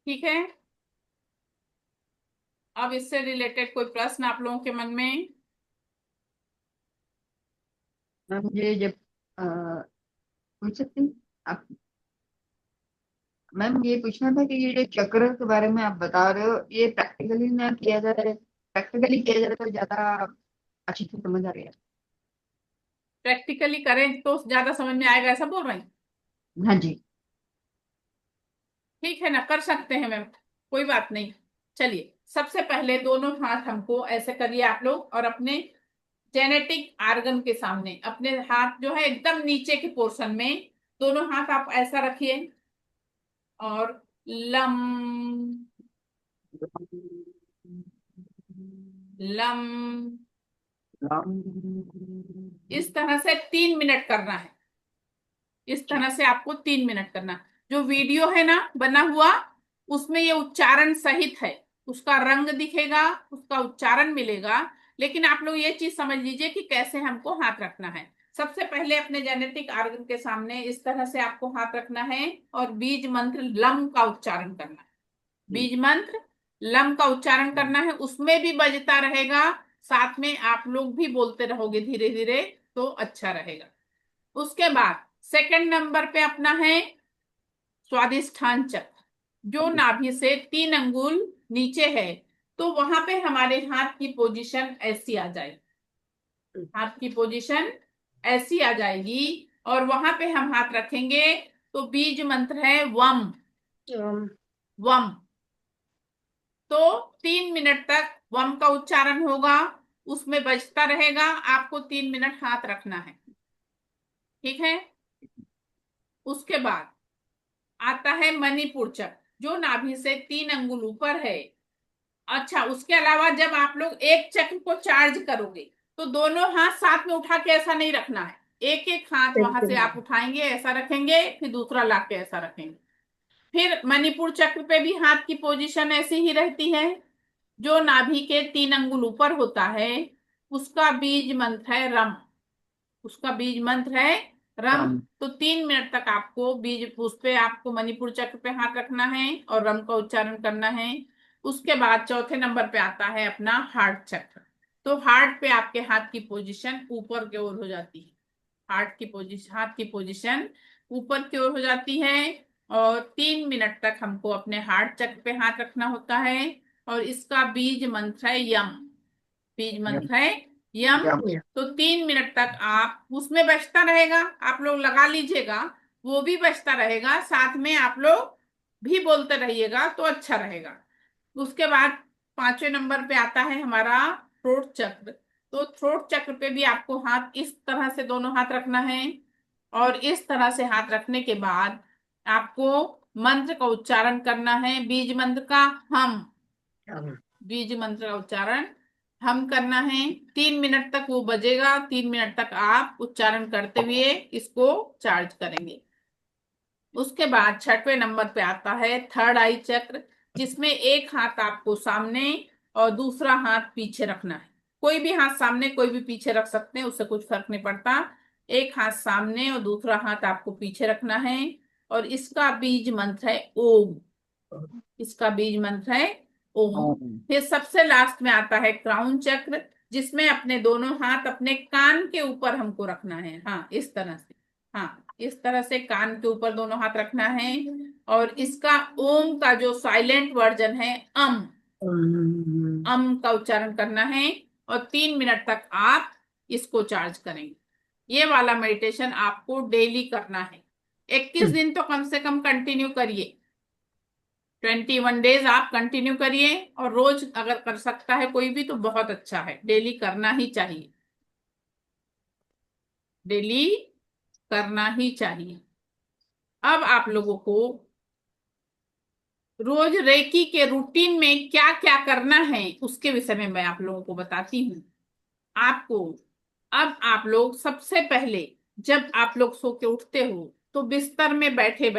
ठीक है, अब इससे रिलेटेड कोई प्रश्न आप लोगों के मन में? मैम मुझे जब पूछ सकती हूँ आप? मैम ये पूछना था कि ये जो चक्र के बारे में आप बता रहे हो, ये प्रैक्टिकली ना किया जाए, प्रैक्टिकली किया जाए तो ज्यादा अच्छी से समझ आ रही है। प्रैक्टिकली करें तो ज्यादा समझ में आएगा, ऐसा बोल रहे हैं? हाँ जी। ठीक है ना, कर सकते हैं मैम, कोई बात नहीं। चलिए, सबसे पहले दोनों हाथ हमको ऐसे करिए आप लोग, और अपने जेनेटिक आर्गन के सामने अपने हाथ जो है एकदम नीचे के पोर्शन में दोनों हाथ आप ऐसा रखिए, और लम लम इस तरह से 3 मिनट करना है। इस तरह से आपको 3 मिनट करना। जो वीडियो है ना बना हुआ, उसमें ये उच्चारण सहित है, उसका रंग दिखेगा, उसका उच्चारण मिलेगा। लेकिन आप लोग ये चीज समझ लीजिए कि कैसे हमको हाथ रखना है। सबसे पहले अपने जेनेटिक आर्गन के सामने इस तरह से आपको हाथ रखना है, और बीज मंत्र लम का उच्चारण करना है। बीज मंत्र लम का उच्चारण करना है, उसमें भी बजता रहेगा, साथ में आप लोग भी बोलते रहोगे धीरे धीरे, तो अच्छा रहेगा। उसके बाद सेकंड नंबर पे अपना है स्वादिष्ठान चक्र, जो नाभि से 3 अंगुल नीचे है। तो वहां पे हमारे हाथ की पोजीशन ऐसी आ जाएगी, हाथ की पोजीशन ऐसी आ जाएगी, और वहां पे हम हाथ रखेंगे। तो बीज मंत्र है वम um, वम। तो 3 मिनट तक वम का उच्चारण होगा, उसमें बजता रहेगा, आपको 3 मिनट हाथ रखना है। ठीक है, उसके बाद आता है मणिपुर चक्र, जो नाभि से 3 अंगुल ऊपर है। अच्छा, उसके अलावा जब आप लोग एक चक्र को चार्ज करोगे, तो दोनों हाथ साथ में उठा के ऐसा नहीं रखना है। एक एक हाथ वहां से आप उठाएंगे, ऐसा रखेंगे, फिर दूसरा लाके ऐसा रखेंगे। फिर मणिपुर चक्र पे भी हाथ की पोजीशन ऐसी ही रहती है। जो नाभि के 3 अंगुल ऊपर होता है, उसका बीज मंत्र है रम। उसका बीज मंत्र है रम। तो 3 मिनट तक आपको बीज उस पे आपको मणिपुर चक्र पे हाथ रखना है और रम का उच्चारण करना है। उसके बाद चौथे नंबर पे आता है अपना हार्ट चक्र। तो हार्ट पे आपके हाथ की पोजीशन ऊपर की ओर हो जाती है। हाथ की पोजीशन ऊपर की ओर हो जाती है, और 3 मिनट तक हमको अपने हार्ट चक्र पे हाथ रखना होता है। और इसका बीज मंत्र है यम। बीज मंत्र है यम। yeah. तो 3 मिनट तक आप उसमें बजता रहेगा, आप लोग लगा लीजिएगा, वो भी बजता रहेगा, साथ में आप लोग भी बोलते रहिएगा, तो अच्छा रहेगा। उसके बाद 5वें नंबर पे आता है हमारा थ्रोट चक्र। तो थ्रोट चक्र पे भी आपको हाथ इस तरह से दोनों हाथ रखना है, और इस तरह से हाथ रखने के बाद आपको मंत्र का उच्चारण करना है, बीज मंत्र का हम। um, बीज मंत्र का उच्चारण हम करना है। 3 मिनट तक वो बजेगा, 3 मिनट तक आप उच्चारण करते हुए इसको चार्ज करेंगे। उसके बाद 6वें नंबर पे आता है थर्ड आई चक्र, जिसमें एक हाथ आपको सामने और दूसरा हाथ पीछे रखना है। कोई भी हाथ सामने कोई भी पीछे रख सकते हैं, उससे कुछ फर्क नहीं पड़ता। एक हाथ सामने और दूसरा हाथ आपको पीछे रखना है, और इसका बीज मंत्र है ओम। इसका बीज मंत्र है ओम। फिर सबसे लास्ट में आता है क्राउन चक्र, जिसमें अपने दोनों हाथ अपने कान के ऊपर हमको रखना है। हाँ, इस तरह से। हाँ, इस तरह से कान के ऊपर दोनों हाथ रखना है, और इसका ओम का जो साइलेंट वर्जन है अम, um, अम का उच्चारण करना है। और 3 मिनट तक आप इसको चार्ज करेंगे। ये वाला मेडिटेशन आपको डेली करना है। 21 दिन तो कम से कम कंटिन्यू करिए। 21 डेज आप कंटिन्यू करिए, और रोज अगर कर सकता है कोई भी तो बहुत अच्छा है, डेली करना ही चाहिए। डेली करना ही चाहिए। अब आप लोगों को रोज रेकी के रूटीन में क्या क्या करना है उसके विषय में मैं आप लोगों को बताती हूँ। आपको अब आप लोग सबसे पहले जब आप लोग सो के उठते हो तो बिस्तर में बैठे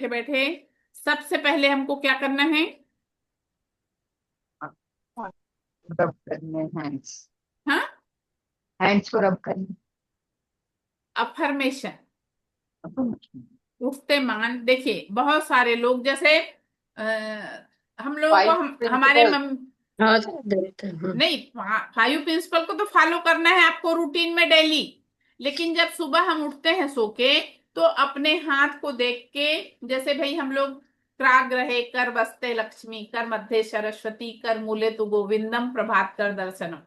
बैठे सबसे पहले हमको क्या करना है? रब करने हैंड्स। हाँ, हैंड्स को रब करने। अफर्मेशन। उठते मान देखिए बहुत सारे लोग जैसे हम लोगों को फाइव हमारे प्रिंसिपल। हाँ देखते हैं। नहीं, 5 प्रिंसिपल को तो फॉलो करना है आपको रूटीन में डेली। लेकिन जब सुबह हम उठते हैं सो के तो अपने हाथ को देख के, जैसे भाई हम लोग प्राग्रहे कर वस्ते लक्ष्मी कर मध्य सरस्वती कर मूले तु गोविंदम प्रभात कर दर्शनम,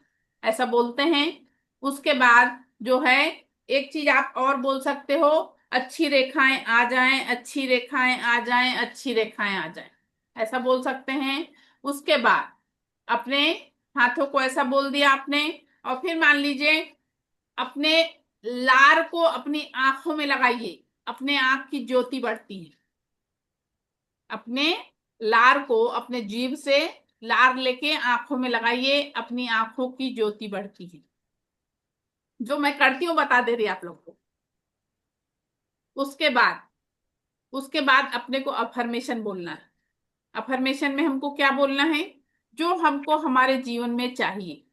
ऐसा बोलते हैं। उसके बाद जो है एक चीज आप और बोल सकते हो, अच्छी रेखाएं आ जाएं, अच्छी रेखाएं आ जाएं, अच्छी रेखाएं आ जाएं, ऐसा बोल सकते हैं। उसके बाद अपने हाथों को ऐसा बोल दिया आपने, और फिर मान लीजिए अपने लार को अपनी आंखों में लगाइए, अपने आंख की ज्योति बढ़ती है। अपने लार को अपने जीभ से लार लेके आंखों में लगाइए, अपनी आंखों की ज्योति बढ़ती है। जो मैं करती हूँ बता दे रही आप लोग को। उसके बाद अपने को अफर्मेशन बोलना है। अफर्मेशन में हमको क्या बोलना है? जो हमको हमारे जीवन में चाहिए,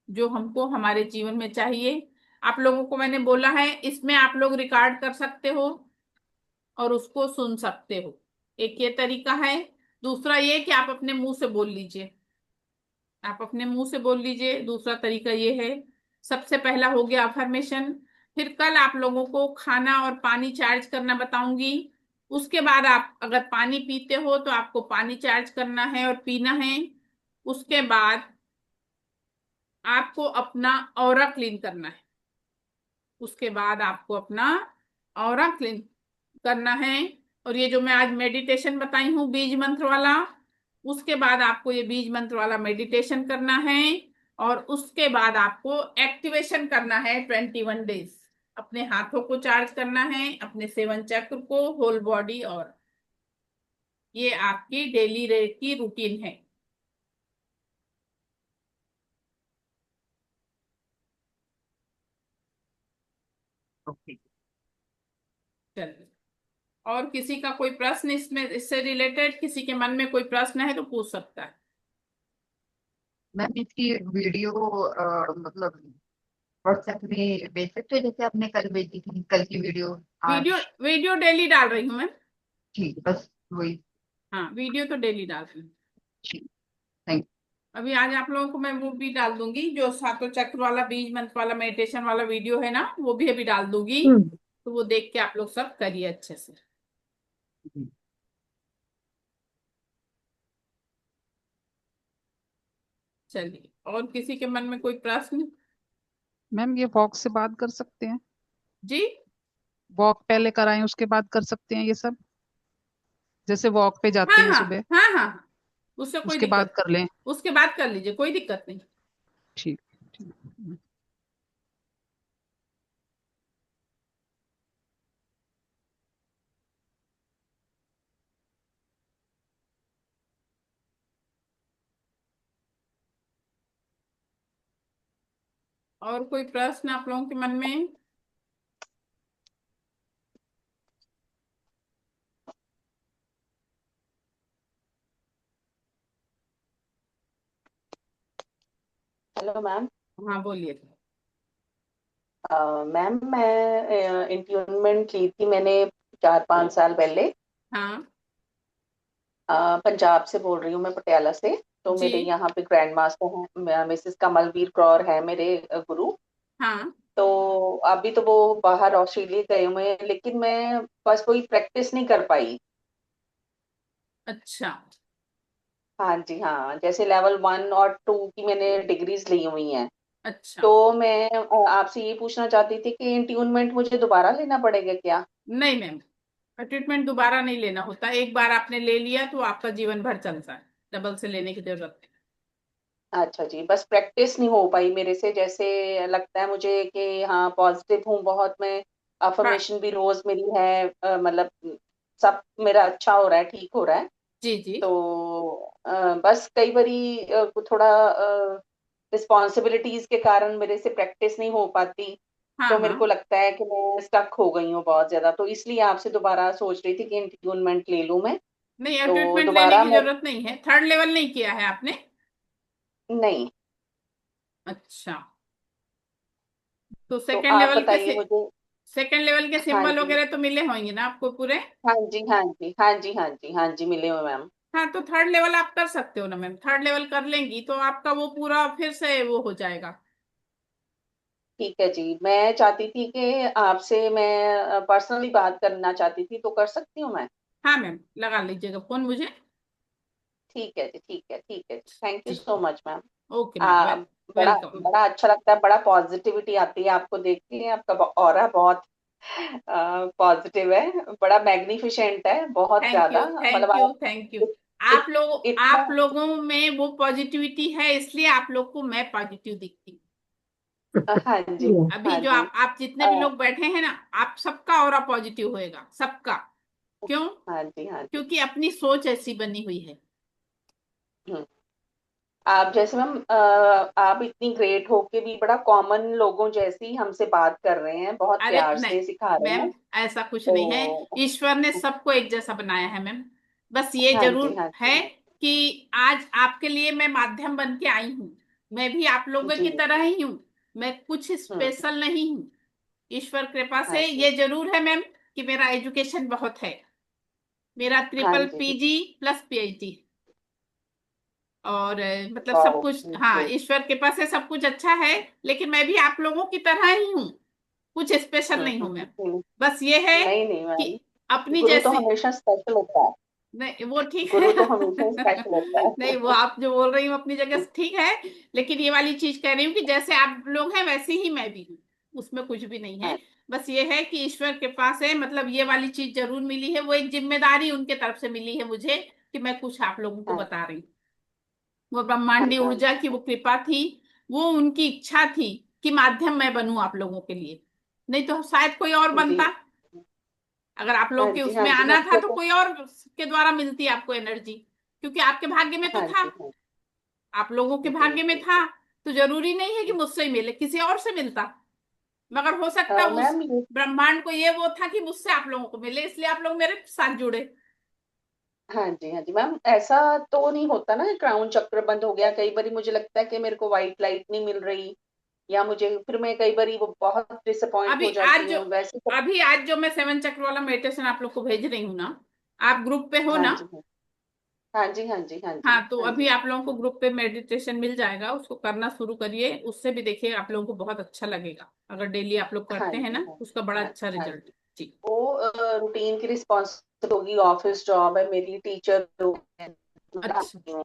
जो हमको हमारे जीवन में चाहिए। आप लोगों को मैंने बोला है इसमें आप लोग रिकॉर्ड कर सकते हो और उसको सुन सकते हो, एक ये तरीका है। दूसरा ये कि आप अपने मुंह से बोल लीजिए, आप अपने मुंह से बोल लीजिए, दूसरा तरीका ये है। सबसे पहला हो गया अफर्मेशन। फिर कल आप लोगों को खाना और पानी चार्ज करना बताऊंगी। उसके बाद आप अगर पानी पीते हो तो आपको पानी चार्ज करना है और पीना है। उसके बाद आपको अपना ऑरा क्लीन करना है। उसके बाद आपको अपना ऑरा क्लीन करना है। और ये जो मैं आज मेडिटेशन बताई हूँ बीज मंत्र वाला, उसके बाद आपको ये बीज मंत्र वाला मेडिटेशन करना है। और उसके बाद आपको एक्टिवेशन करना है 21 डेज। अपने हाथों को चार्ज करना है, अपने सेवन चक्र को, होल बॉडी। और ये आपकी डेली की रूटीन है। ओके। चलिए, और किसी का कोई प्रश्न इसमें, इससे रिलेटेड किसी के मन में कोई प्रश्न है तो पूछ सकता है। मैम इसकी वीडियो मतलब व्हाट्सएप में भेज सकते हो, जैसे आपने कल भेजी थी कल की वीडियो वीडियो आज? वीडियो डेली डाल रही हूँ मैं। ठीक है, बस वही। हाँ, वीडियो तो डेली डाल रही हूँ। ठीक। थैंक अभी आज आप लोगों को मैं वो भी डाल दूंगी, जो सातों चक्र वाला बीज मंत्र वाला मेडिटेशन वाला वीडियो है ना, वो भी अभी डाल दूंगी। हम्म। तो वो देख के आप लोग सब करिए अच्छे से। यू। चलिए, और किसी के मन में कोई प्रश्न? मैम ये वॉक से बात कर सकते हैं? जी। वॉक पहले कराएं उसके बाद कर सकते हैं ये सब, जैसे वॉक पे हाँ जाते हैं हाँ सुबह हाँ हाँ हाँ, उससे कोई उसके बाद दिक्कत, कर लें? उसके बाद कर लीजिए, कोई दिक्कत नहीं। ठीक। ठीक। और कोई प्रश्न आप लोगों के मन में? Hello ma'am. हाँ बोलिए। मैम मैं इंट्यूनमेंट ली थी मैंने 4-5 साल पहले। हाँ पंजाब से बोल रही हूँ मैं, पटियाला से। तो जी। मेरे यहाँ पे ग्रैंड मास्टर हैं मिसेस कमलवीर कौर है मेरे गुरु। हाँ। तो अभी तो वो बाहर ऑस्ट्रेलिया गए हुए हैं, लेकिन मैं बस वही प्रैक्टिस नहीं कर पाई। अच्छा। हाँ जी हाँ, जैसे लेवल 1 और 2 की मैंने डिग्रीज ली हुई हैं। अच्छा। तो मैं आपसे ये पूछना चाहती थी कि इंट्यूनमेंट मुझे दोबारा लेना पड़ेगा क्या? नहीं मैम, ट्रीटमेंट दोबारा नहीं लेना होता, एक बार आपने ले लिया तो आपका जीवन भर चलता है, डबल से लेने की जरूरत नहीं। अच्छा जी, बस प्रैक्टिस नहीं हो पाई मेरे से। जैसे लगता है मुझे कि हाँ पॉजिटिव हूँ बहुत मैं। हाँ अफर्मेशन भी रोज मेरी है, मतलब सब मेरा अच्छा हो रहा है, ठीक हो रहा है। जी जी। तो बस कई बारी थोड़ा रिस्पॉन्सिबिलिटीज के कारण मेरे से प्रैक्टिस नहीं हो पाती। हाँ तो मेरे को हाँ। लगता है कि मैं स्टक हो गई हूँ बहुत ज्यादा, तो इसलिए आपसे दोबारा सोच रही थी कि इंट्यूनमेंट ले लूं मैं। नहीं, अब तो ट्रीटमेंट लेने दोबारा की मैं, जरूरत नहीं है। थर्ड लेवल नहीं किया है आपने? नहीं। अच्छा, तो तो सेकंड आप लेवल के बताइए मुझे। सेकंड लेवल के हाँ सिंबल जी, वगैरह तो मिले होंगे ना आपको पूरे? हाँ जी, हाँ जी, हाँ जी, हाँ जी, हाँ जी, मिले हुए मैम। हाँ, तो थर्ड लेवल आप कर सकते हो ना मैम। थर्ड लेवल कर लेंगी तो आपका वो पूरा फिर से वो हो जाएगा। ठीक है जी, मैं चाहती थी कि आपसे मैं पर्सनली बात करना चाहती थी, तो कर सकती हूँ मैं? हाँ मैम, लगा लीजिएगा फोन मुझे। ठीक है जी, ठीक है, ठीक है जी, थैंक यू जी, so much ma'am. Okay ma'am, बड़ा वेलकम। बड़ा अच्छा लगता है, बड़ा पॉजिटिविटी आती है आपको देख के, आपका ऑरा बहुत पॉजिटिव है, बड़ा मैग्निफिसेंट है, बहुत थैंक ज्यादा, यू, मतलब थैंक यू, आप थैंक यू। इत, आप इतना। लोगों में वो पॉजिटिविटी है, इसलिए आप लोग को मैं पॉजिटिव दिखती हूँ। हाँ जी, अभी हाँ जो जी, आप जितने भी लोग बैठे हैं ना, आप सबका ऑरा पॉजिटिव होएगा, सबका। क्यों? हाँ जी, हाँ जी। क्योंकि अपनी सोच ऐसी बनी हुई है। हम्म। आप जैसे मैम, आप इतनी ग्रेट होके भी बड़ा कॉमन लोगों जैसी हमसे बात कर रहे हैं, बहुत अरे प्यार नहीं से सिखा रहे हैं। मैम, ऐसा कुछ नहीं है। तो ईश्वर ने सबको एक जैसा बनाया है मैम। बस ये हाँ जी, जरूर हाँ है जी, कि आज आपके लिए मैं माध्यम बन के आई हूँ। मैं भी आप लोगों जी, की तरह ही हूँ। मैं कुछ हम्म, स्पेशल नहीं हूँ। ईश्वर कृपा हाँ से जी, ये जरूर है मैम कि मेरा एजुकेशन बहुत है। मेरा हाँ ट्रिपल जी, पीजी प्लस पीएचडी। और मतलब सब वाओ, कुछ, हाँ, ईश्वर के पास है, सब कुछ अच्छा है। लेकिन मैं भी आप लोगों की तरह ही हूँ। कुछ स्पेशल नहीं हूँ मैम। बस ये है नहीं नहीं कि मैम, अपनी गुरु तो जैसी। हमेशा स्पेशल होता है। नहीं, वो ठीक है। गुरु तो हमेशा स्पेशल होता नहीं, वो है। आप जो बोल रही हो अपनी जगह से ठीक है। लेकिन ये वाली चीज कह रही हूँ कि जैसे आप लोग हैं वैसे ही मैं भी हूँ। उसमें कुछ भी नहीं है। हाँ, बस ये है कि ईश्वर के पास है, मतलब ये वाली चीज जरूर मिली है। वो एक जिम्मेदारी उनके तरफ से मिली है मुझे कि मैं कुछ आप लोगों को हाँ, बता रही हूँ। वो हाँ, ब्रह्मांडी हाँ ऊर्जा की जी, वो कृपा थी। वो उनकी इच्छा थी कि माध्यम मैं बनूं आप लोगों के लिए। नहीं तो शायद कोई और जी, बनता। अगर आप हाँ लोग के जी, हाँ उसमें जी, आना था मुझे तो तो, कोई और के द्वारा मिलती आपको एनर्जी। क्योंकि आपके भाग्य में तो हाँ था। जी, हाँ आप लोगों के जी, भाग्य में जी, था। जी। तो जरूरी नहीं है कि मुझसे ही मिले, किसी और से मिलता। मगर हो सकता उस मैम ये, ब्रह्मांड को ये वो था कि मुझसे आप लोगों को मिले, इसलिए आप लोग मेरे साथ जुड़े। हाँ जी, हाँ जी मैम, ऐसा तो नहीं होता ना, क्राउन चक्र बंद हो गया, कई बारी मुझे लगता है कि मेरे को व्हाइट लाइट नहीं मिल रही, या मुझे फिर मैं कई बारी वो बहुत डिसअपॉइंट अभी हो जाती हूँ वैसे तो। आज जो मैं 7 चक्र वाला मेडिटेशन आप लोग को भेज रही हूँ ना, आप ग्रुप पे हो हाँ ना? जी, हाँ जी, हाँ जी, हाँ जी, हाँ, तो हाँ अभी जी, आप लोगों को ग्रुप पे मेडिटेशन मिल जाएगा, उसको करना शुरू करिए। उससे भी देखिए आप लोगों को बहुत अच्छा लगेगा। अगर डेली आप लोग हाँ करते हैं जी, ना, हाँ उसका बड़ा हाँ अच्छा हाँ रिजल्ट। जी। जी। वो रूटीन की रिस्पॉन्सिबिलिटी होगी, ऑफिस जॉब है, मेरी टीचर अच्छा।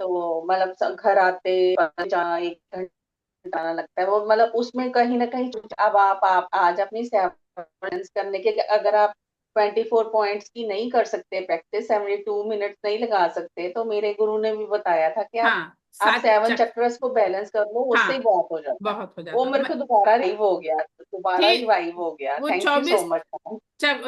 तो मतलब घर आते जहाँ 1 घंटा आना लगता है, वो मतलब उसमें कहीं ना कहीं अब आप आज अपनी बैलेंस करने के, अगर आप 24 पॉइंट्स की नहीं कर सकते प्रैक्टिस, 72 मिनट्स नहीं लगा सकते, तो मेरे गुरु ने भी बताया था कि हाँ, आप सात 7 चक्र। चक्रस को बैलेंस कर लो, उससे ही हाँ, बहुत हो जाता है। बहुत हो वो जाता मेरे मैं। को दोबारा रिवाइव हो गया, ठीक। वो थैंक यू सो 24 मच।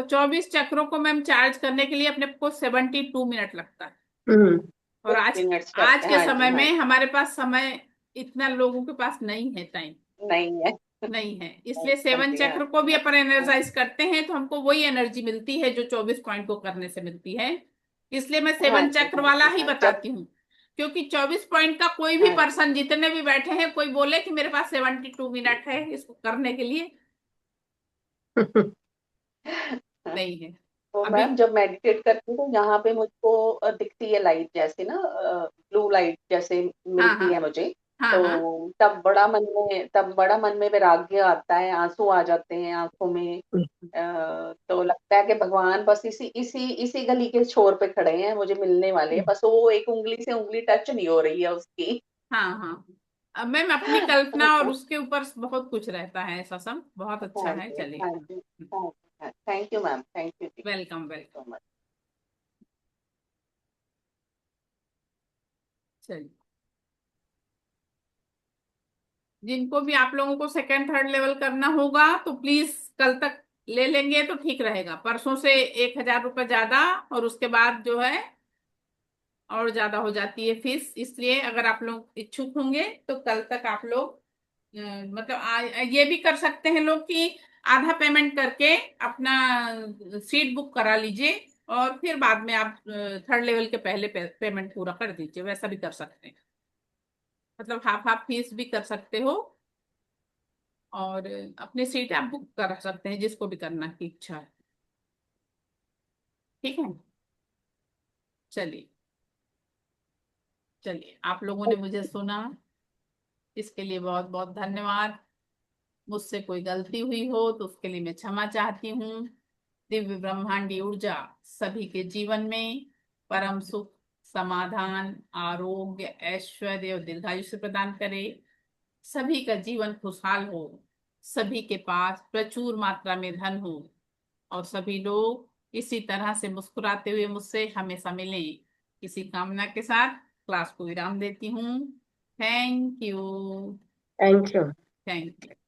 24 चक्रों को मैम चार्ज करने के लिए अपने को 72 मिनट लगता है। हम्म। और 2 मिनट्स आज करते हैं, के हाँ जी, समय हाँ में जी, हमारे पास समय, इतना लोगों के पास नहीं है टाइम। नहीं है। नहीं है, इसलिए हाँ सेवन जी, हाँ चक्र को भी जी, अपन हाँ जी, एनर्जाइज करते हैं तो हमको वही एनर्जी मिलती है जो 24 पॉइंट को करने से मिलती है। इसलिए मैं हाँ सेवन जी, चक्र हाँ वाला जी, ही हाँ, जब, बताती हूँ। क्योंकि 24 पॉइंट का कोई भी हाँ जी, पर्सन जितने भी बैठे हैं, कोई बोले कि मेरे पास 72 मिनट है इसको करने के लिए, नहीं है। तो अभी। मैम जब मेडिटेट करती हूँ तो यहाँ पे मुझको दिखती है लाइट, जैसे ना ब्लू लाइट जैसे हाँ हाँ मिलती है मुझे। हाँ तो हाँ। तब बड़ा मन में वैराग्य आता है, आंसू आ जाते हैं आंखों में। तो लगता है कि भगवान बस इसी इसी इसी गली के छोर पे खड़े हैं, मुझे मिलने वाले हैं, बस वो एक उंगली से उंगली टच नहीं हो रही है उसकी। हाँ हाँ। अब मैम अपनी कल्पना और उसके ऊपर बहुत कुछ रहता है, ऐसा सब बहुत अच्छा हाँ है। जी, चलिए। हाँ जी, हाँ जी, thank you ma'am, thank you जी, welcome, thank you welcome. So much. चलिए। जिनको भी आप लोगों को सेकंड थर्ड लेवल करना होगा तो प्लीज कल तक ले लेंगे तो ठीक रहेगा। परसों से 1,000 रुपये ज्यादा, और उसके बाद जो है और ज्यादा हो जाती है फीस। इसलिए अगर आप लोग इच्छुक होंगे तो कल तक आप लोग मतलब ये भी कर सकते हैं लोग कि आधा पेमेंट करके अपना सीट बुक करा लीजिए, और फिर बाद में आप थर्ड लेवल के पहले पेमेंट पूरा कर दीजिए। वैसा भी कर सकते हैं, मतलब हाफ हाफ फीस भी कर सकते हो, और अपनी सीट आप बुक कर सकते हैं जिसको भी करना की इच्छा है। ठीक है, चलिए चलिए, आप लोगों ने मुझे सुना, इसके लिए बहुत बहुत धन्यवाद। मुझसे कोई गलती हुई हो तो उसके लिए मैं क्षमा चाहती हूँ। दिव्य ब्रह्मांडी ऊर्जा सभी के जीवन में परम सुख, समाधान, आरोग्य, ऐश्वर्य और दीर्घायुष्य प्रदान करे। सभी का जीवन खुशहाल हो, सभी के पास प्रचुर मात्रा में धन हो, और सभी लोग इसी तरह से मुस्कुराते हुए मुझसे हमेशा मिलें। इसी कामना के साथ क्लास को विराम देती हूँ। Thank you. Thank you. Thank you.